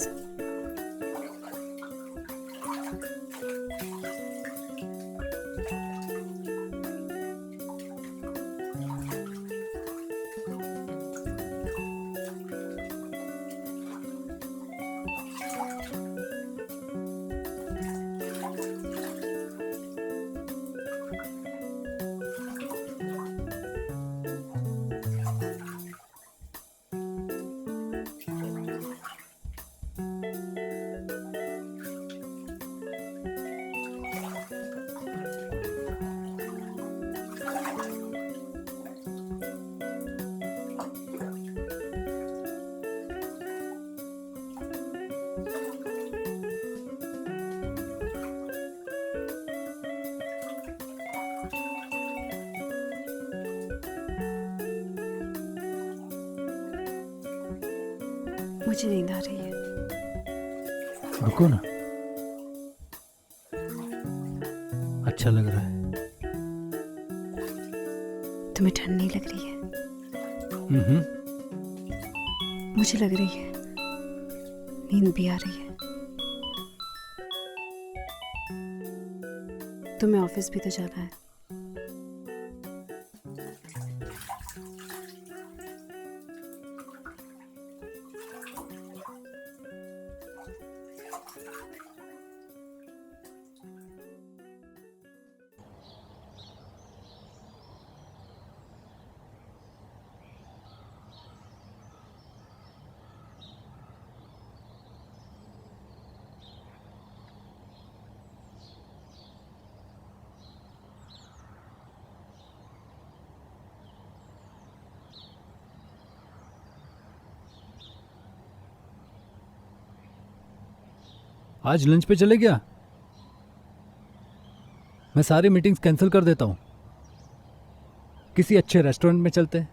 मुझे नींद आ रही है। रुको ना, अच्छा लग रहा है। तुम्हें ठंड नहीं लग रही है? मुझे लग रही है, नींद भी आ रही है। तुम्हें ऑफिस भी तो जाना है। आज लंच पे चले क्या? मैं सारी मीटिंग्स कैंसिल कर देता हूँ। किसी अच्छे रेस्टोरेंट में चलते हैं।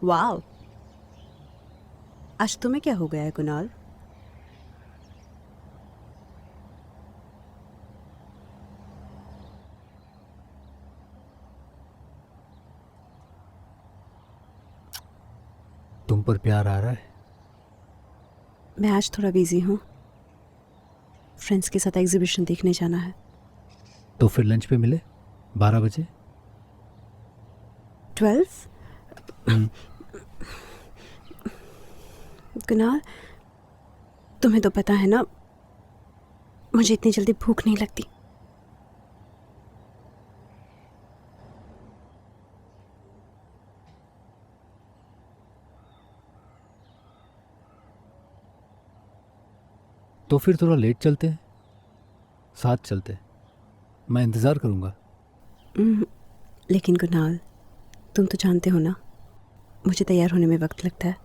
वाओ, आज तुम्हें क्या हो गया है कुणाल? तुम पर प्यार आ रहा है। मैं आज थोड़ा बिजी हूँ, फ्रेंड्स के साथ एग्जीबिशन देखने जाना है। तो फिर लंच पे मिले 12 बजे। 12? कुणाल, तुम्हें तो पता है ना, मुझे इतनी जल्दी भूख नहीं लगती। तो फिर थोड़ा लेट चलते हैं, साथ चलते हैं। मैं इंतज़ार करूँगा। लेकिन कुणाल, तुम तो जानते हो ना, मुझे तैयार होने में वक्त लगता है।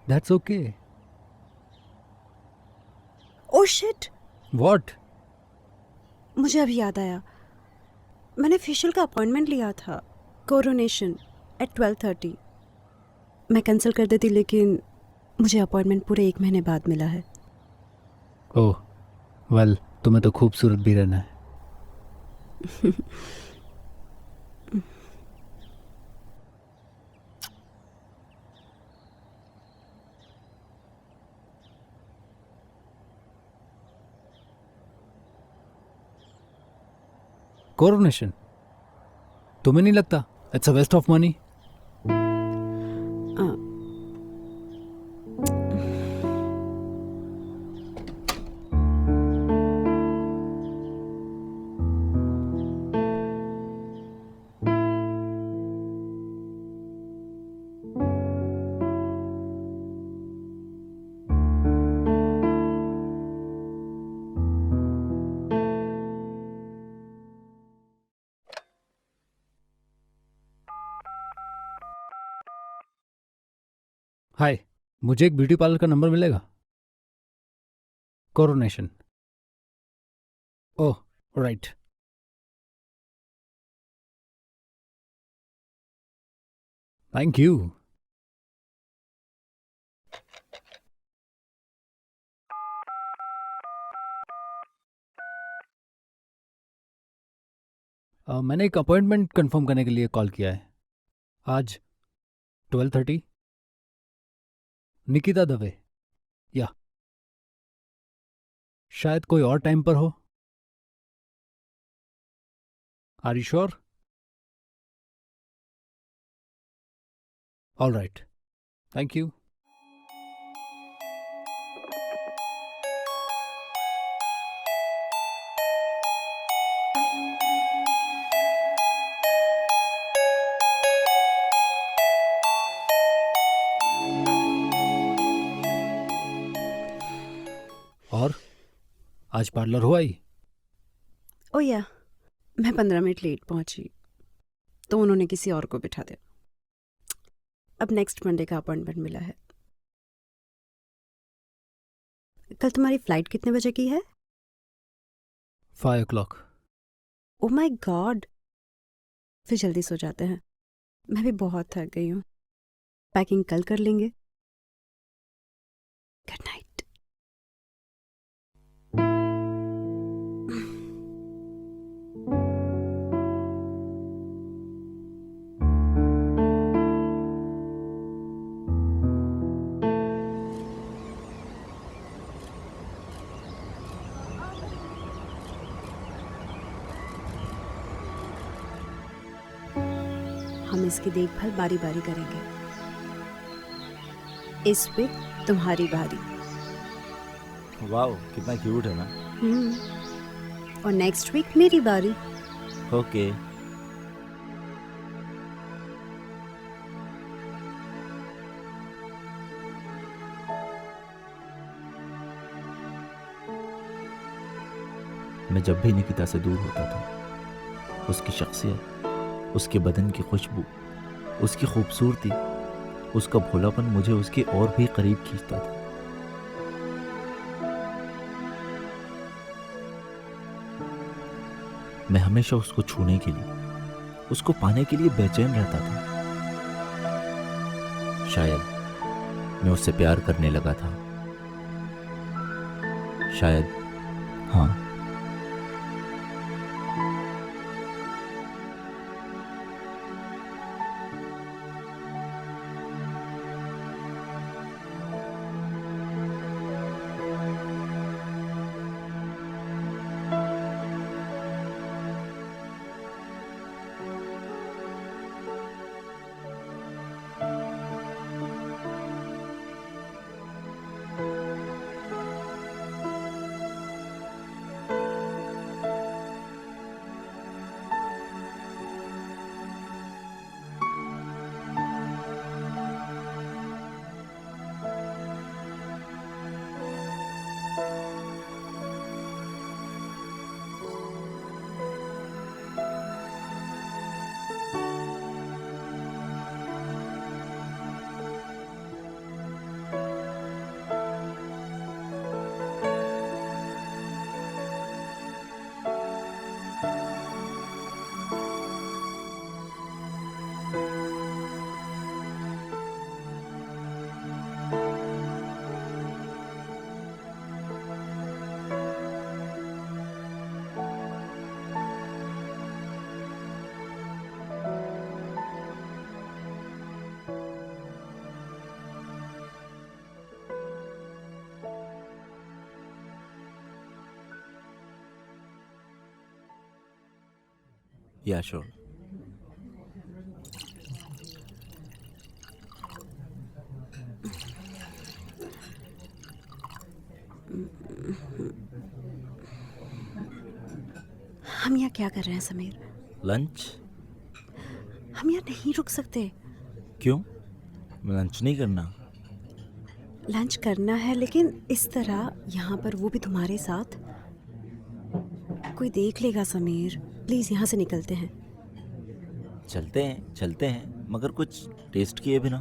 That's okay. Oh shit, what? मुझे अभी याद आया, मैंने फेशियल का अपॉइंटमेंट लिया था, कोरोनेशन एट 12:30। मैं कैंसिल कर देती, लेकिन मुझे अपॉइंटमेंट पूरे 1 महीने बाद मिला है। ओह वेल, तुम्हें तो खूबसूरत भी रहना है। कोरोनेशन तुम्हें नहीं लगता it's a waste of money? Hi, मुझे एक ब्यूटी पार्लर का नंबर मिलेगा? Coronation. Oh right. Thank you. मैंने एक अपॉइंटमेंट कंफर्म करने के लिए कॉल किया है। आज 12:30। निकिता दवे, या शायद कोई और टाइम पर हो। Are you sure? All right, thank you. और आज पार्लर हो आई? ओ या, मैं 15 मिनट लेट पहुंची तो उन्होंने किसी और को बिठा दिया। अब नेक्स्ट मंडे का अपॉइंटमेंट मिला है। कल तुम्हारी फ्लाइट कितने बजे की है? 5 o'clock। ओ माय गॉड, फिर जल्दी सो जाते हैं। मैं भी बहुत थक गई हूँ। पैकिंग कल कर लेंगे। Good night. हम इसकी देखभाल बारी बारी करेंगे। इस वीक तुम्हारी बारी। वाह, कितना क्यूट है ना। और नेक्स्ट वीक मेरी बारी। ओके। मैं जब भी निकिता से दूर होता था, उसकी शख्सियत, उसके बदन की खुशबू, उसकी खूबसूरती, उसका भोलापन मुझे उसके और भी करीब खींचता था। मैं हमेशा उसको छूने के लिए, उसको पाने के लिए बेचैन रहता था। शायद मैं उससे प्यार करने लगा था। शायद, हाँ। Yeah, sure. हम यहाँ क्या कर रहे हैं समीर? लंच? हम यहाँ नहीं रुक सकते। क्यों? लंच नहीं करना? लंच करना है, लेकिन इस तरह यहाँ पर, वो भी तुम्हारे साथ। कोई देख लेगा समीर। प्लीज यहाँ से निकलते हैं। चलते हैं, मगर कुछ टेस्ट किए बिना।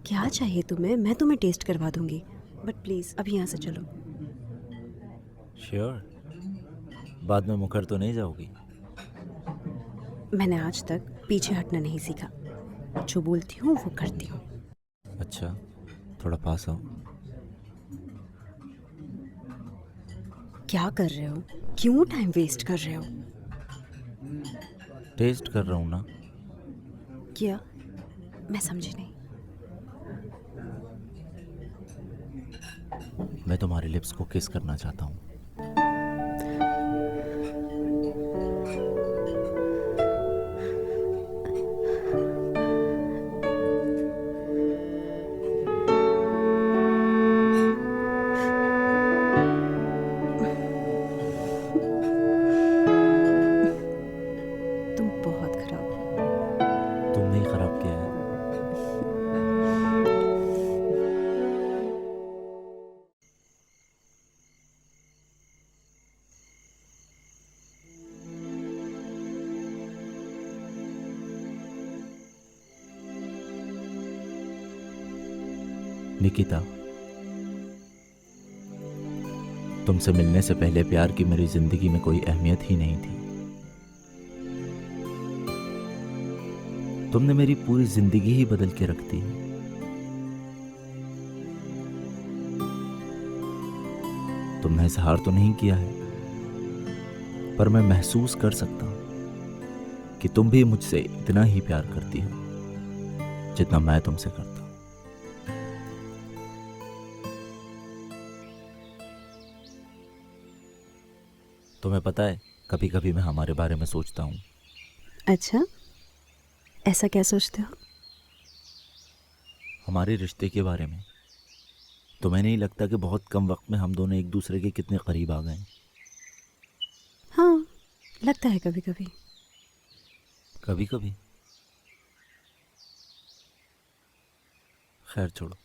क्या चाहिए तुम्हें? मैं तुम्हें टेस्ट करवा दूंगी, बट प्लीज अभी यहाँ से चलो। श्योर? बाद में मुकर तो नहीं जाओगी? मैंने आज तक पीछे हटना नहीं सीखा। जो बोलती हूँ वो करती हूँ। अच्छा, थोड़ा पास आओ। क्या कर रहे हो? क्यों टाइम वेस्ट कर रहे हो? टेस्ट कर रहा हूँ ना। क्या? मैं समझी नहीं। मैं तुम्हारे लिप्स को किस करना चाहता हूँ। तुम बहुत खराब हो। तुमने ही खराब किया है। निकिता, तुमसे मिलने से पहले प्यार की मेरी जिंदगी में कोई अहमियत ही नहीं थी। तुमने मेरी पूरी जिंदगी ही बदल के रख दी। तुमने इजहार तो नहीं किया है, पर मैं महसूस कर सकता हूं कि तुम भी मुझसे इतना ही प्यार करती हो जितना मैं तुमसे करता हूं। तुम्हें पता है, कभी कभी मैं हमारे बारे में सोचता हूँ। अच्छा, ऐसा क्या सोचते हो? हमारे रिश्ते के बारे में। तुम्हें नहीं लगता कि बहुत कम वक्त में हम दोनों एक दूसरे के कितने करीब आ गए? हाँ, लगता है कभी कभी। कभी कभी। खैर छोड़ो,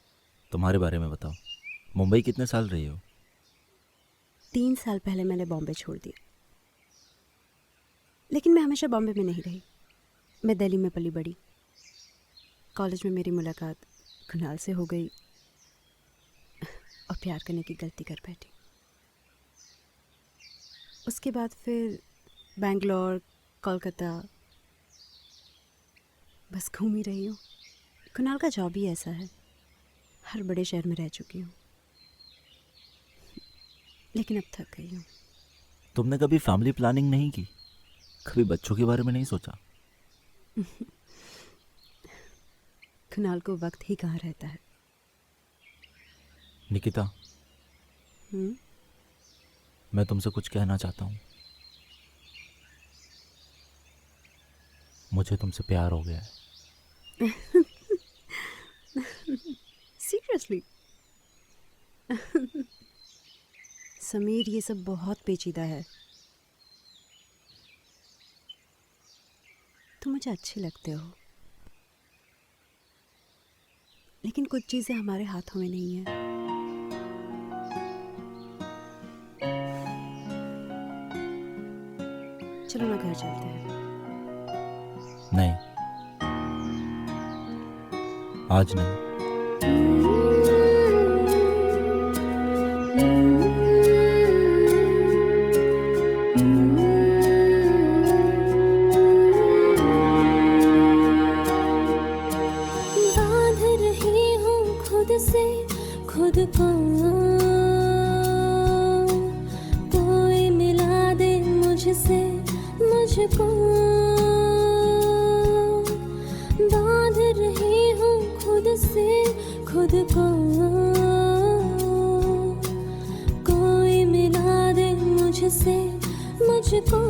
तुम्हारे बारे में बताओ। मुंबई कितने साल रही हो? 3 साल पहले मैंने बॉम्बे छोड़ दिया, लेकिन मैं हमेशा बॉम्बे में नहीं रही। मैं दिल्ली में पली बड़ी। कॉलेज में मेरी मुलाकात कुणाल से हो गई और प्यार करने की गलती कर बैठी। उसके बाद फिर बेंगलोर, कोलकाता, बस घूम ही रही हूँ। कुणाल का जॉब ही ऐसा है, हर बड़े शहर में रह चुकी हूँ, लेकिन अब थक गई हूँ। तुमने कभी फैमिली प्लानिंग नहीं की? कभी बच्चों के बारे में नहीं सोचा? कुणाल को वक्त ही कहाँ रहता है। निकिता, मैं तुमसे कुछ कहना चाहता हूँ। मुझे तुमसे प्यार हो गया है। सीरियसली? समीर, ये सब बहुत पेचीदा है। तुम मुझे अच्छे लगते हो, लेकिन कुछ चीजें हमारे हाथों में नहीं है। चलो ना घर चलते हैं। नहीं, आज नहीं। बांध रही हूँ खुद से खुद को, कोई मिला दे मुझसे मुझको। बांध रही हूँ खुद से खुद को, कोई मिला दे मुझसे मुझको।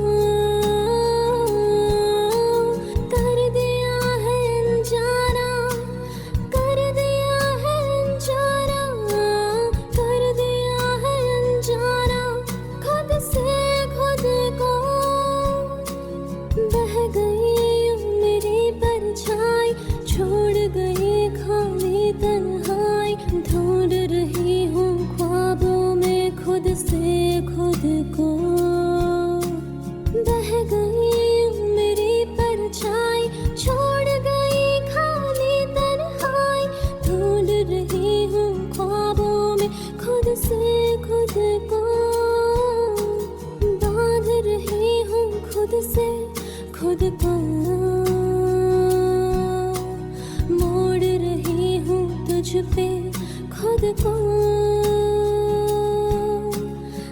कर दिया है अनजाना, कर दिया है अनजाना, कर दिया है अनजाना खुद से खुद को। बह गई मेरी परछाई, छोड़ गई खाली तन्हाई। ढूंढ रही हूँ ख्वाबों में खुद से खुद को। बह गई मेरी परछाई, छोड़ गई खाली तन्हाई। ढूंढ रही हूँ ख्वाबों में खुद से खुद को। बांध रही हूँ खुद से खुद को, मोड़ रही हूँ तुझ पे खुद को।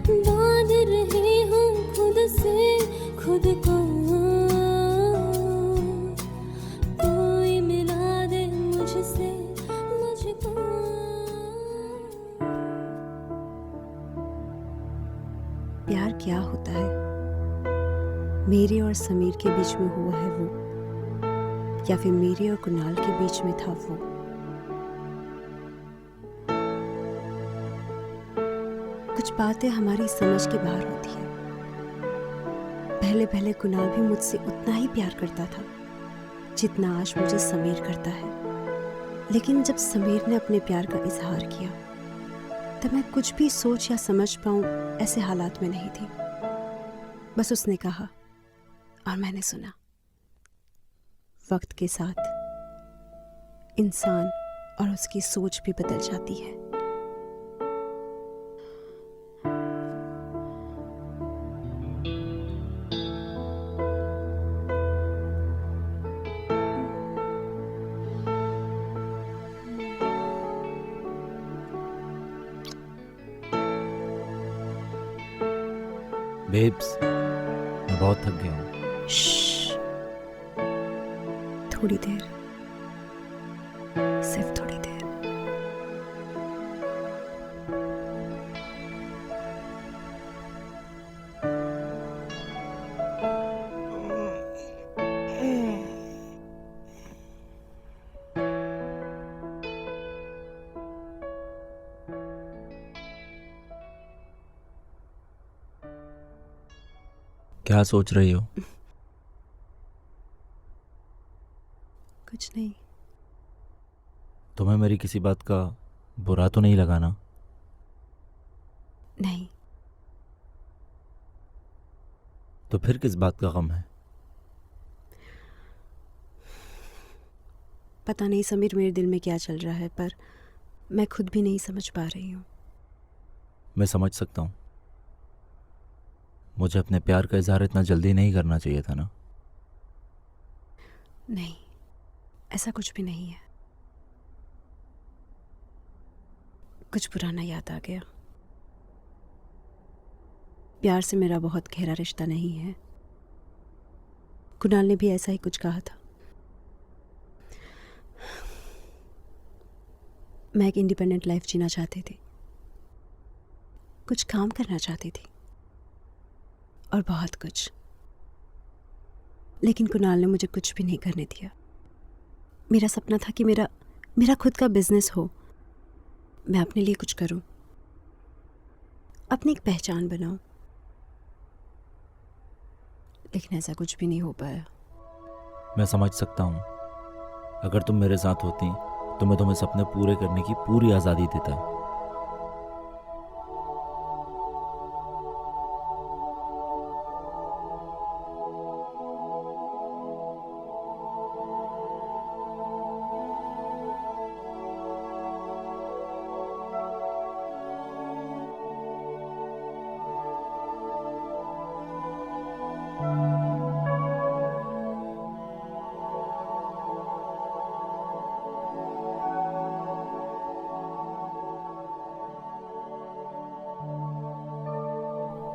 बांध रही हूँ खुद से खुद को, कोई मिला दे मुझसे मुझको। प्यार क्या होता है? मेरे और समीर के बीच में हुआ है वो, या फिर मेरे और कुणाल के बीच में था वो? कुछ बातें हमारी समझ के बाहर होती है। पहले पहले कुणाल भी मुझसे उतना ही प्यार करता था जितना आज मुझे समीर करता है। लेकिन जब समीर ने अपने प्यार का इजहार किया, तब मैं कुछ भी सोच या समझ पाऊं ऐसे हालात में नहीं थी। बस उसने कहा और मैंने सुना। वक्त के साथ इंसान और उसकी सोच भी बदल जाती है। बेब्स, मैं बहुत थक गया हूँ। श्श्श, थोड़ी देर, सिर्फ थोड़ी देर। क्या सोच रही हो? कुछ नहीं। तुम्हें मेरी किसी बात का बुरा तो नहीं लगा ना? नहीं। तो फिर किस बात का गम है? पता नहीं समीर, मेरे दिल में क्या चल रहा है, पर मैं खुद भी नहीं समझ पा रही हूँ। मैं समझ सकता हूँ। मुझे अपने प्यार का इजहार इतना जल्दी नहीं करना चाहिए था ना? नहीं, ऐसा कुछ भी नहीं है। कुछ पुराना याद आ गया। प्यार से मेरा बहुत गहरा रिश्ता नहीं है। कुणाल ने भी ऐसा ही कुछ कहा था। मैं एक इंडिपेंडेंट लाइफ जीना चाहती थी, कुछ काम करना चाहती थी और बहुत कुछ, लेकिन कुणाल ने मुझे कुछ भी नहीं करने दिया। मेरा सपना था कि मेरा खुद का बिजनेस हो, मैं अपने लिए कुछ करूं, अपनी एक पहचान बनाऊं, लेकिन ऐसा कुछ भी नहीं हो पाया। मैं समझ सकता हूँ। अगर तुम मेरे साथ होती तो मैं तुम्हें सपने पूरे करने की पूरी आज़ादी देता।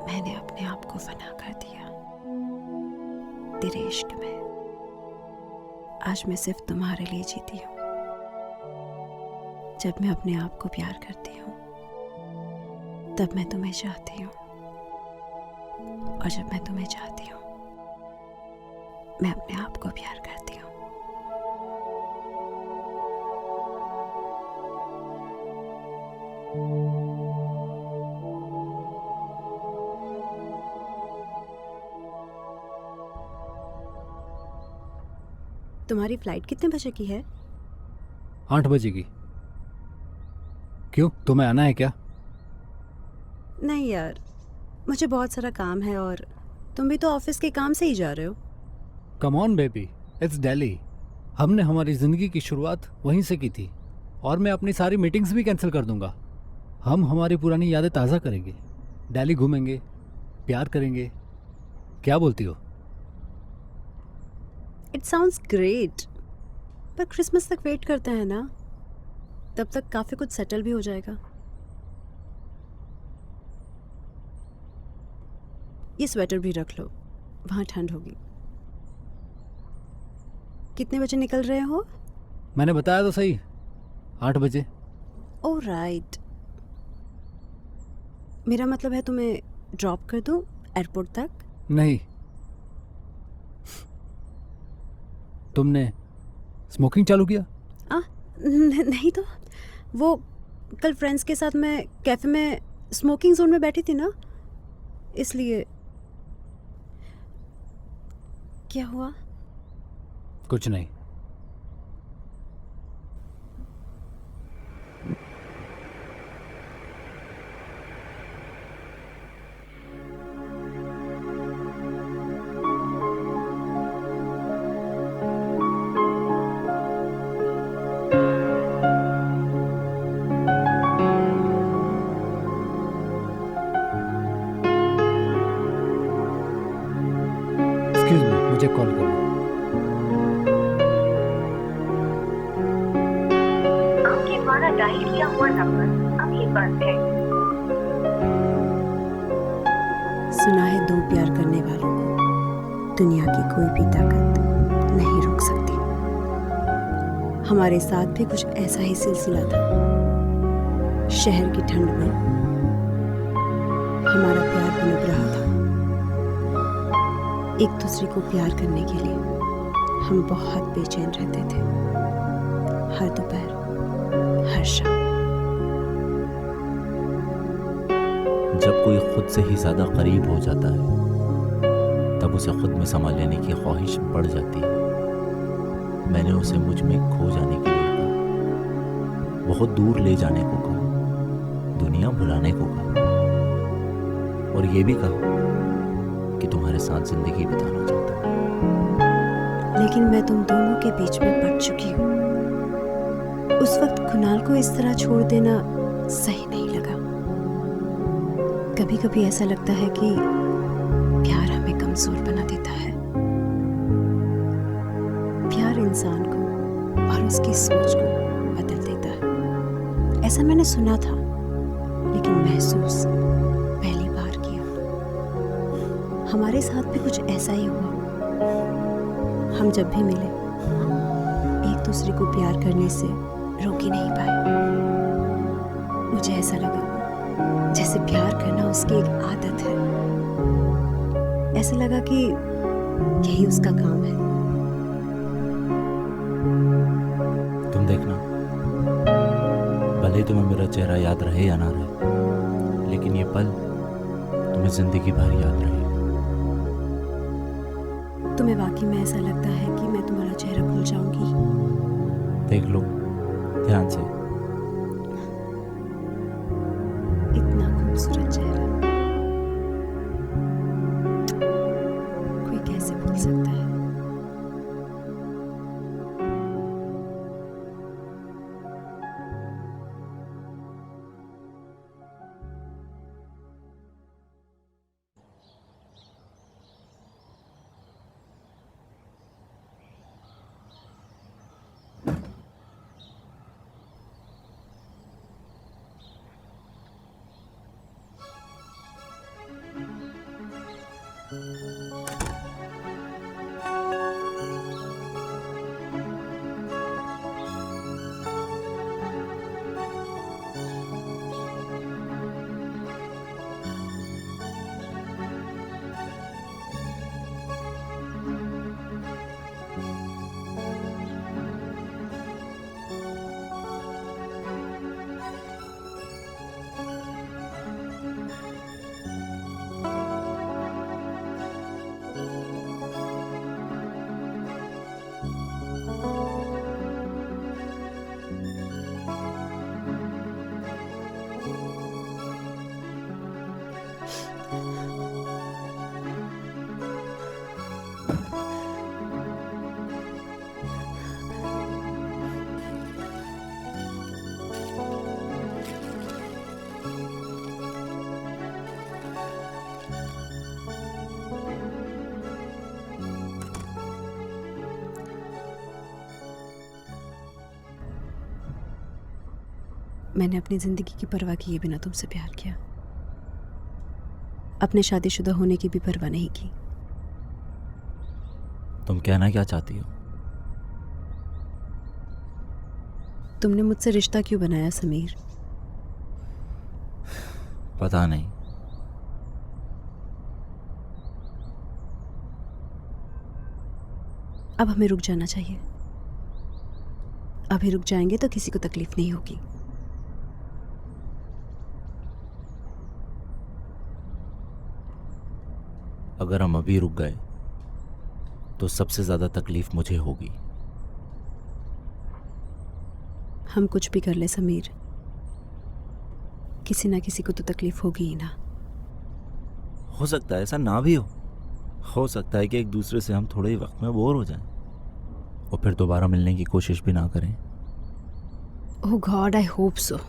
मैंने अपने आप को फना कर दिया तेरे इश्क में। आज मैं सिर्फ तुम्हारे लिए जीती हूँ। जब मैं अपने आप को प्यार करती हूँ तब मैं तुम्हें चाहती हूँ, और जब मैं तुम्हें चाहती हूँ मैं अपने आप को प्यार करती हूँ। तुम्हारी फ्लाइट कितने बजे की है? 8 बजे की। क्यों, तुम्हें आना है क्या? नहीं यार, मुझे बहुत सारा काम है और तुम भी तो ऑफिस के काम से ही जा रहे हो। Come on baby, it's Delhi. हमने हमारी ज़िंदगी की शुरुआत वहीं से की थी, और मैं अपनी सारी मीटिंग्स भी कैंसिल कर दूंगा। हम हमारी पुरानी यादें ताज़ा करेंगे, दिल्ली घूमेंगे, प्यार करेंगे। क्या बोलती हो? इट साउंड्स ग्रेट, पर क्रिसमस तक वेट करते हैं ना, तब तक काफ़ी कुछ सेटल भी हो जाएगा। ये स्वेटर भी रख लो, वहाँ ठंड होगी। कितने बजे निकल रहे हो? मैंने बताया तो सही, 8 बजे। Oh right. मेरा मतलब है तुम्हें ड्रॉप कर दूँ एयरपोर्ट तक? नहीं। तुमने स्मोकिंग चालू किया? नहीं तो वो कल फ्रेंड्स के साथ मैं कैफे में स्मोकिंग जोन में बैठी थी ना, इसलिए। क्या हुआ? कुछ नहीं। बंद है। सुना है दो प्यार करने वालों को दुनिया की कोई भी ताकत नहीं रोक सकती। हमारे साथ भी कुछ ऐसा ही सिलसिला था। शहर की ठंड में हमारा प्यार पनप रहा था। एक दूसरे को प्यार करने के लिए हम बहुत बेचैन रहते थे, हर दोपहर, हर शाम। जब कोई खुद से ही ज्यादा करीब हो जाता है तब उसे खुद में समा लेने की ख्वाहिश बढ़ जाती है। मैंने उसे मुझ में खो जाने के लिए कहा, बहुत दूर ले जाने को कहा, दुनिया भुलाने को कहा, और ये भी कहा कि तुम्हारे साथ जिंदगी बिताना चाहता हूं। लेकिन मैं तुम दोनों के बीच में पड़ चुकी हूँ। उस वक्त कुणाल को इस तरह छोड़ देना सही नहीं लगा। कभी कभी ऐसा लगता है कि प्यार हमें कमजोर बना देता है। प्यार इंसान को और उसकी सोच को बदल देता है। ऐसा मैंने सुना था, लेकिन महसूस पहली बार किया। हमारे साथ भी कुछ ऐसा ही हुआ। हम जब भी मिले एक दूसरे को प्यार करने से रोक ही नहीं पाए। मुझे ऐसा लगा जैसे प्यार करना उसकी एक आदत है। ऐसा लगा कि यही उसका काम है। तुम देखना, भले ही तुम्हें मेरा चेहरा याद रहे या ना रहे, लेकिन ये पल तुम्हें जिंदगी भर याद रहे। तुम्हें वाकई में ऐसा लगता है कि मैं तुम्हारा चेहरा भूल जाऊंगी? देख लो ध्यान से। इतना खूबसूरत चेहरा कोई कैसे भूल सकता है? मैंने अपनी जिंदगी की परवाह किए बिना तुमसे प्यार किया। अपने शादीशुदा होने की भी परवाह नहीं की। तुम कहना क्या चाहती हो? तुमने मुझसे रिश्ता क्यों बनाया समीर? पता नहीं। अब हमें रुक जाना चाहिए। अभी रुक जाएंगे तो किसी को तकलीफ नहीं होगी। अगर हम अभी रुक गए तो सबसे ज्यादा तकलीफ मुझे होगी। हम कुछ भी कर ले समीर, किसी ना किसी को तो तकलीफ होगी ही ना। हो सकता है ऐसा ना भी हो सकता है कि एक दूसरे से हम थोड़े ही वक्त में बोर हो जाएं और फिर दोबारा मिलने की कोशिश भी ना करें। ओह गॉड, आई होप सो।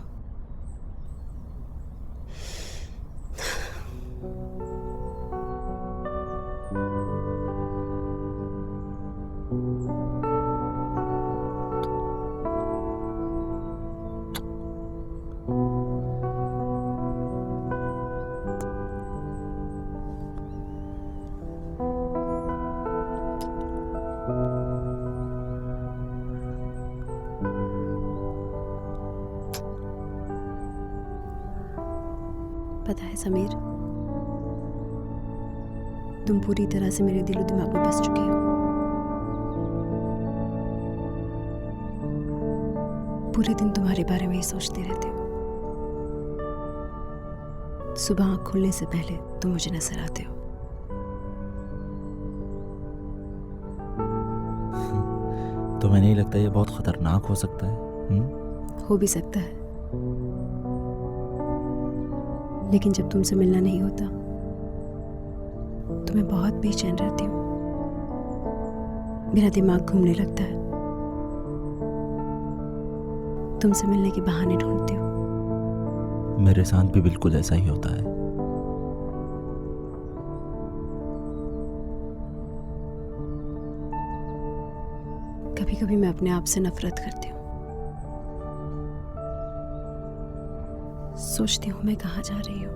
पता है समीर, तुम पूरी तरह से मेरे दिलो दिमाग में बस चुके हो। पूरे दिन तुम्हारे बारे में ही सोचते रहते हो। सुबह आँख खुलने से पहले तुम मुझे नजर आते हो। तुम्हें नहीं लगता ये बहुत खतरनाक हो सकता है? हो भी सकता है, लेकिन जब तुमसे मिलना नहीं होता तो मैं बहुत बेचैन रहती हूँ। मेरा दिमाग घूमने लगता है। तुमसे मिलने के बहाने ढूंढती हूँ। मेरे साथ भी बिल्कुल ऐसा ही होता है। कभी कभी मैं अपने आप से नफरत करती हूँ। सोचती हूँ मैं कहाँ जा रही हूँ।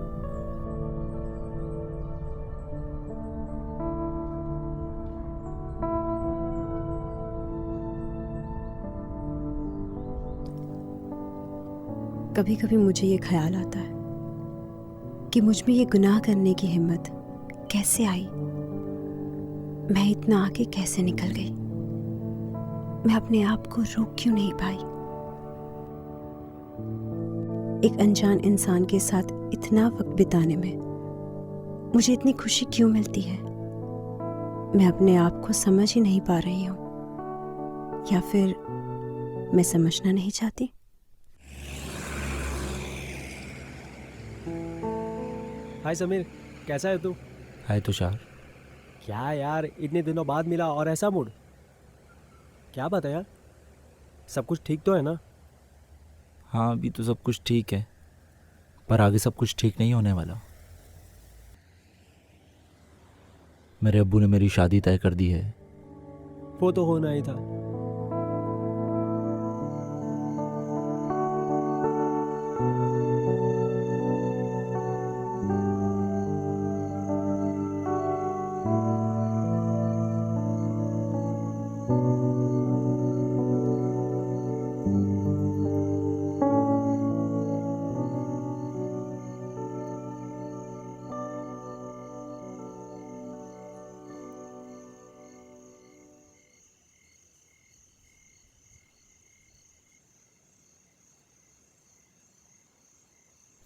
कभी कभी मुझे ये ख्याल आता है कि मुझ में ये गुनाह करने की हिम्मत कैसे आई। मैं इतना आगे कैसे निकल गई। मैं अपने आप को रोक क्यों नहीं पाई। एक अनजान इंसान के साथ इतना वक्त बिताने में मुझे इतनी खुशी क्यों मिलती है। मैं अपने आप को समझ ही नहीं पा रही हूँ, या फिर मैं समझना नहीं चाहती। हाय समीर, कैसा है तू? हाय तुषार। क्या यार, इतने दिनों बाद मिला और ऐसा मूड? क्या बात है यार, सब कुछ ठीक तो है ना? हाँ, अभी तो सब कुछ ठीक है, पर आगे सब कुछ ठीक नहीं होने वाला। मेरे अब्बू ने मेरी शादी तय कर दी है। वो तो होना ही था।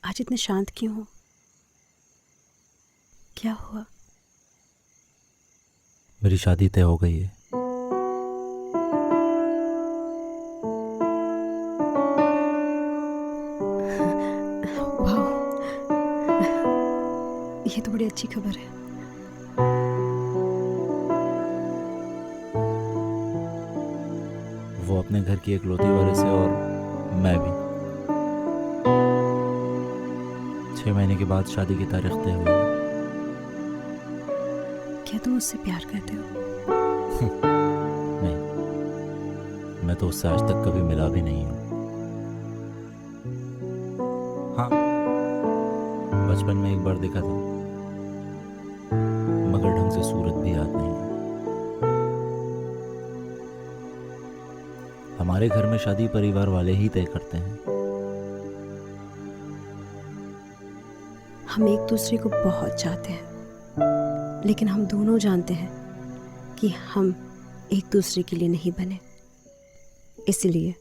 आज इतने शांत क्यों हो? क्या हुआ? मेरी शादी तय हो गई है। वाह, ये तो बड़ी अच्छी खबर है। वो अपने घर की इकलौती वारिस है और मैं भी। 6 महीने के बाद शादी की तारीख तय हुई है। क्या तुम उससे प्यार करते हो? नहीं, मैं तो उससे आज तक कभी मिला भी नहीं हूँ। हाँ, बचपन में एक बार देखा था, मगर ढंग से सूरत भी याद नहीं है। हमारे घर में शादी परिवार वाले ही तय करते हैं। हम एक दूसरे को बहुत चाहते हैं, लेकिन हम दोनों जानते हैं कि हम एक दूसरे के लिए नहीं बने। इसलिए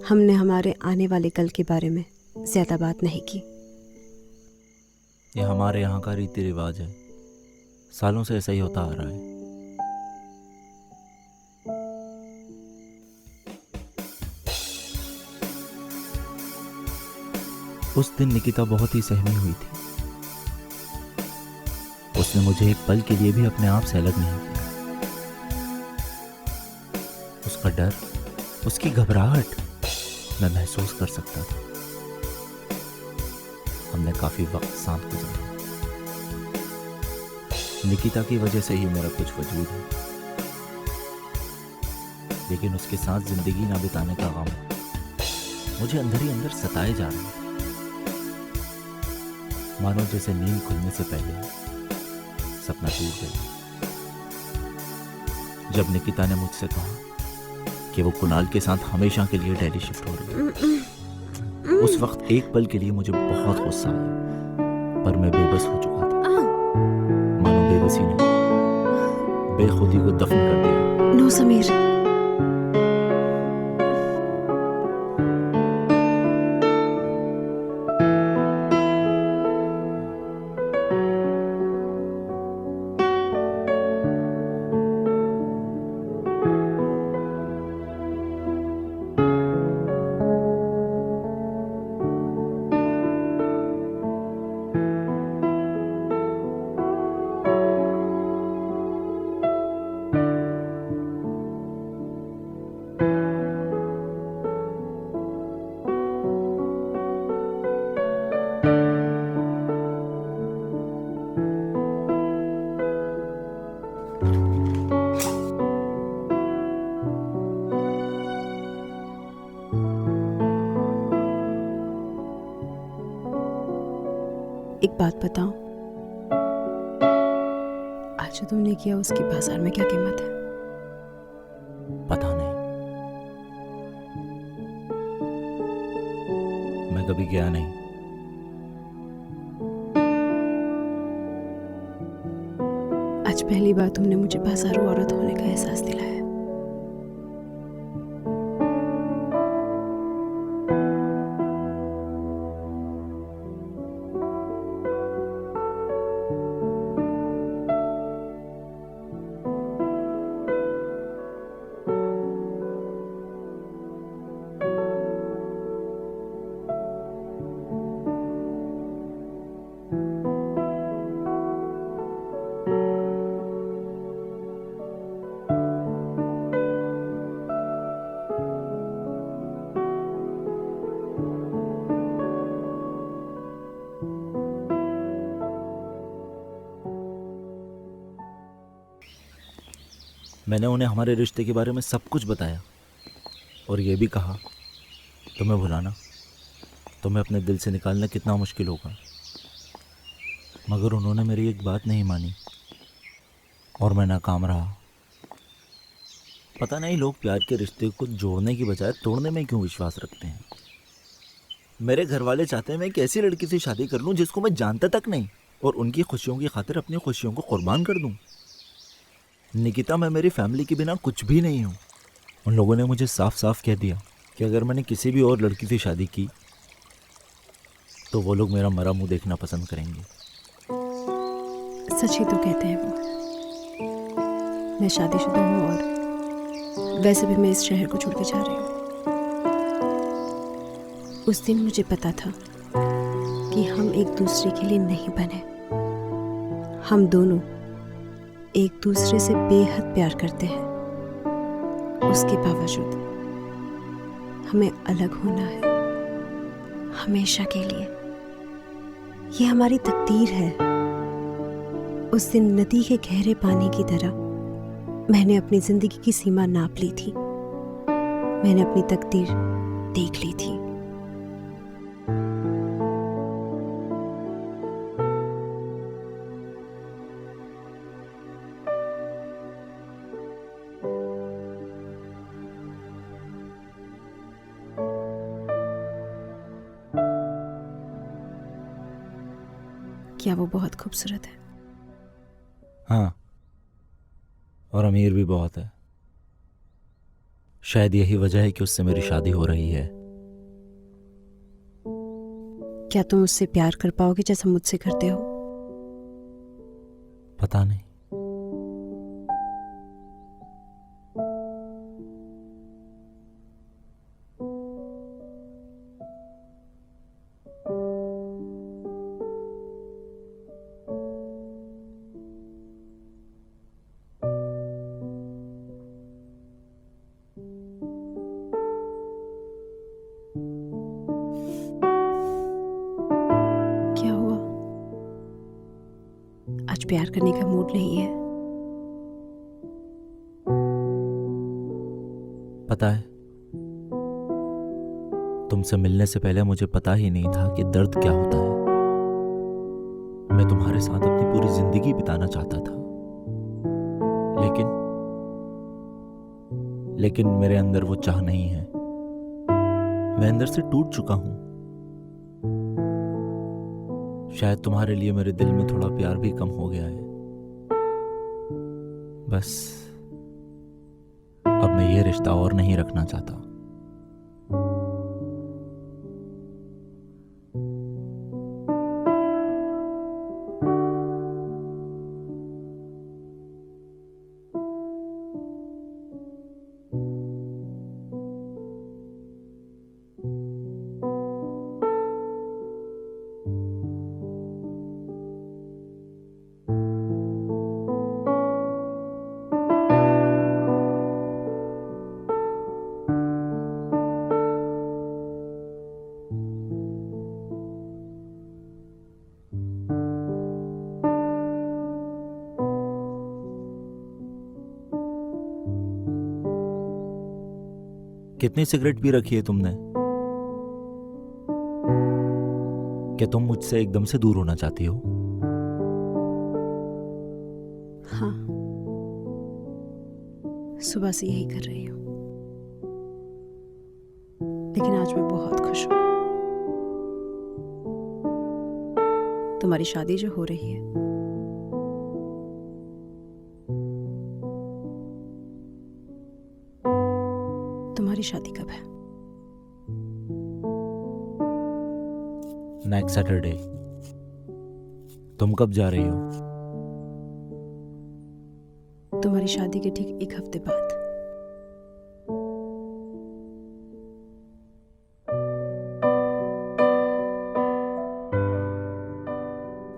हमने हमारे आने वाले कल के बारे में ज्यादा बात नहीं की। ये हमारे यहाँ का रीति रिवाज है, सालों से ऐसा ही होता आ रहा है। उस दिन निकिता बहुत ही सहमी हुई थी। उसने मुझे एक पल के लिए भी अपने आप से अलग नहीं किया। उसका डर, उसकी घबराहट मैं महसूस कर सकता था। हमने काफी वक्त साथ गुजारा। निकिता की वजह से ही मेरा कुछ वजूद है, लेकिन उसके साथ जिंदगी ना बिताने का गम मुझे अंदर ही अंदर सताए जा रहा है। मानो जैसे नींद खुलने से पहले सपना टूट गया। जब निकिता ने मुझसे कहा कि वो कुणाल के साथ हमेशा के लिए दिल्ली शिफ्ट हो रही है, उस वक्त एक पल के लिए मुझे बहुत गुस्सा आया। पर मैं बेबस हो चुका था। मानो बेबसी ने बेखुदी को दफन कर दिया। नो समीर, एक बात बताओ, आज जो तुमने किया उसकी बाजार में क्या कीमत है? पता नहीं, मैं कभी गया नहीं। आज पहली बार तुमने मुझे बाजारू औरत होने का एहसास दिलाया। मैंने उन्हें हमारे रिश्ते के बारे में सब कुछ बताया और ये भी कहा तुम्हें भुलाना, तुम्हें अपने दिल से निकालना कितना मुश्किल होगा। मगर उन्होंने मेरी एक बात नहीं मानी और मैं नाकाम रहा। पता नहीं लोग प्यार के रिश्ते को जोड़ने की बजाय तोड़ने में क्यों विश्वास रखते हैं। मेरे घर वाले चाहते हैं मैं एक ऐसी लड़की से शादी कर लूं जिसको मैं जानता तक नहीं और उनकी खुशियों की खातिर अपनी खुशियों को कुर्बान कर दूं। निकिता, मैं मेरी फैमिली के बिना कुछ भी नहीं हूँ। उन लोगों ने मुझे साफ साफ कह दिया कि अगर मैंने किसी भी और लड़की से शादी की तो वो लोग मेरा मरा मुंह देखना पसंद करेंगे। सच ही तो कहते हैं वो। मैं शादीशुदा हूँ और वैसे भी मैं इस शहर को छोड़ के जा रही हूँ। उस दिन मुझे पता था कि हम एक दूसरे के लिए नहीं बने। हम दोनों एक दूसरे से बेहद प्यार करते हैं। उसके बावजूद हमें अलग होना है हमेशा के लिए। ये हमारी तकदीर है। उस दिन नदी के गहरे पानी की तरह मैंने अपनी जिंदगी की सीमा नाप ली थी। मैंने अपनी तकदीर देख ली थी। क्या वो बहुत खूबसूरत है? हाँ, और अमीर भी बहुत है। शायद यही वजह है कि उससे मेरी शादी हो रही है। क्या तुम उससे प्यार कर पाओगे जैसा मुझसे करते हो? पता नहीं। क्या हुआ? आज प्यार करने का मूड नहीं है? पता है, तुमसे मिलने से पहले मुझे पता ही नहीं था कि दर्द क्या होता है। मैं तुम्हारे साथ अपनी पूरी जिंदगी बिताना चाहता था, लेकिन मेरे अंदर वो चाह नहीं है। मैं अंदर से टूट चुका हूं। शायद तुम्हारे लिए मेरे दिल में थोड़ा प्यार भी कम हो गया है। बस अब मैं ये रिश्ता और नहीं रखना चाहता। कितनी सिगरेट पी रखी है तुमने? क्या तुम मुझसे एकदम से दूर होना चाहती हो? हाँ, सुबह से यही कर रही हूँ, लेकिन आज मैं बहुत खुश हूँ। तुम्हारी शादी जो हो रही है, तुम्हारी शादी कब है? Next Saturday. तुम कब जा रही हो? तुम्हारी शादी के ठीक एक हफ्ते बाद।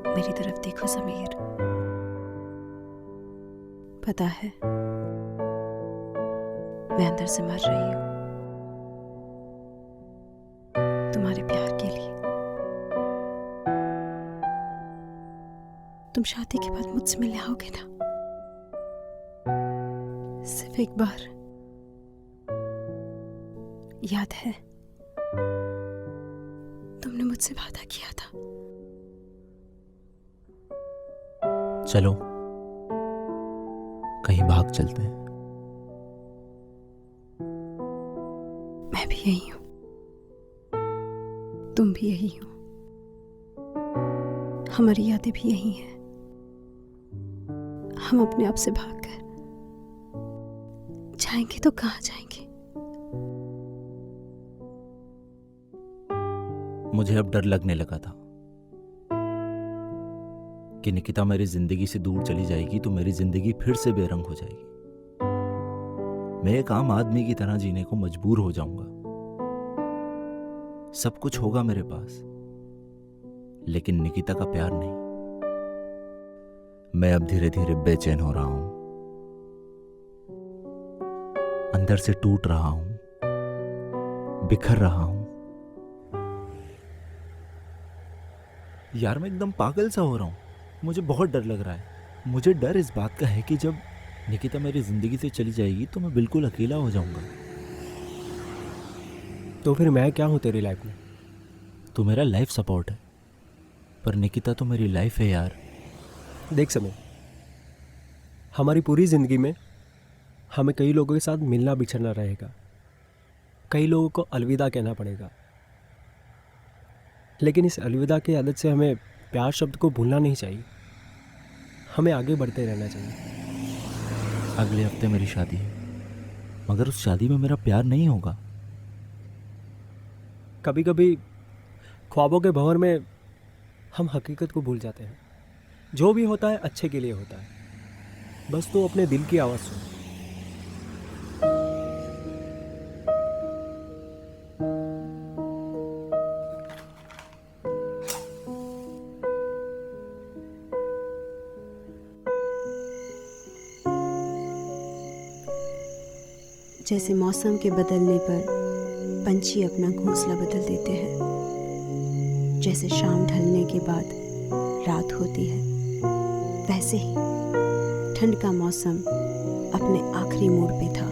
मेरी तरफ देखो समीर, पता है मैं अंदर से मर रही हूं तुम्हारे प्यार के लिए। तुम शादी के बाद मुझसे मिलने आओगे ना? सिर्फ एक बार। याद है तुमने मुझसे वादा किया था। चलो कहीं भाग चलते हैं। मैं भी यही हूं, तुम भी यही हो, हमारी यादें भी यही हैं। हम अपने आप से भागकर जाएंगे तो कहां जाएंगे? मुझे अब डर लगने लगा था कि निकिता मेरी जिंदगी से दूर चली जाएगी तो मेरी जिंदगी फिर से बेरंग हो जाएगी। मैं एक आम आदमी की तरह जीने को मजबूर हो जाऊंगा। सब कुछ होगा मेरे पास, लेकिन निकिता का प्यार नहीं। मैं अब धीरे धीरे बेचैन हो रहा हूं, अंदर से टूट रहा हूं, बिखर रहा हूं। यार मैं एकदम पागल सा हो रहा हूं। मुझे बहुत डर लग रहा है। मुझे डर इस बात का है कि जब निकिता मेरी जिंदगी से चली जाएगी तो मैं बिल्कुल अकेला हो जाऊंगा। तो फिर मैं क्या हूँ तेरी लाइफ में? तो मेरा लाइफ सपोर्ट है, पर निकिता तो मेरी लाइफ है यार। देख समय, हमारी पूरी ज़िंदगी में हमें कई लोगों के साथ मिलना बिछड़ना रहेगा, कई लोगों को अलविदा कहना पड़ेगा, लेकिन इस अलविदा की आदत से हमें प्यार शब्द को भूलना नहीं चाहिए। हमें आगे बढ़ते रहना चाहिए। अगले हफ्ते मेरी शादी है, मगर उस शादी में मेरा प्यार नहीं होगा। कभी कभी ख्वाबों के भंवर में हम हकीकत को भूल जाते हैं। जो भी होता है अच्छे के लिए होता है, बस तो अपने दिल की आवाज़ सुन। जैसे मौसम के बदलने पर पंछी अपना घोंसला बदल देते हैं, जैसे शाम ढलने के बाद रात होती है, वैसे ही ठंड का मौसम अपने आखिरी मोड़ पे था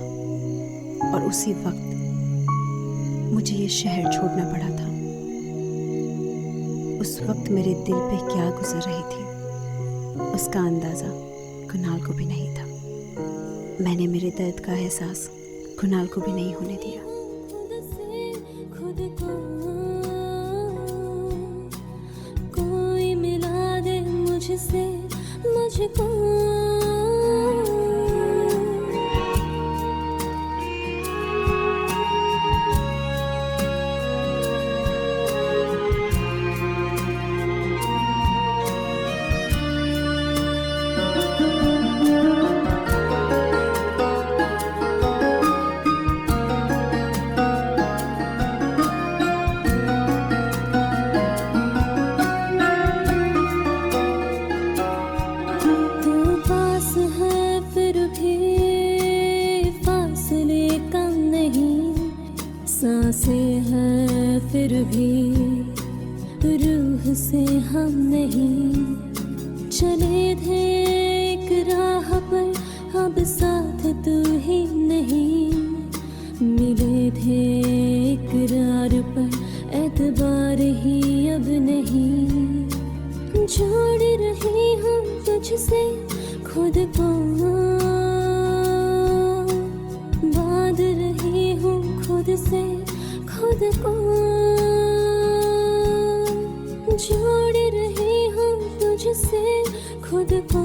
और उसी वक्त मुझे ये शहर छोड़ना पड़ा था। उस वक्त मेरे दिल पे क्या गुजर रही थी उसका अंदाज़ा कुणाल को भी नहीं था। मैंने मेरे दर्द का एहसास कुणाल को भी नहीं होने दिया। कोई तुझसे मुझको। तू पास है फिर भी फासले कम नहीं, सांसें हैं फिर भी रूह से हम नहीं। चले थे एक राह पर अब साथ तू ही नहीं, मिले थे इकरार पर एतबार ही अब नहीं। जोड़ रही हूँ तुझसे खुद को, बांध रही हूँ खुद से खुद को। जोड़ रही हूँ तुझसे खुद को,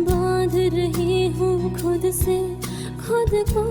बांध रही हूँ खुद से खुद को।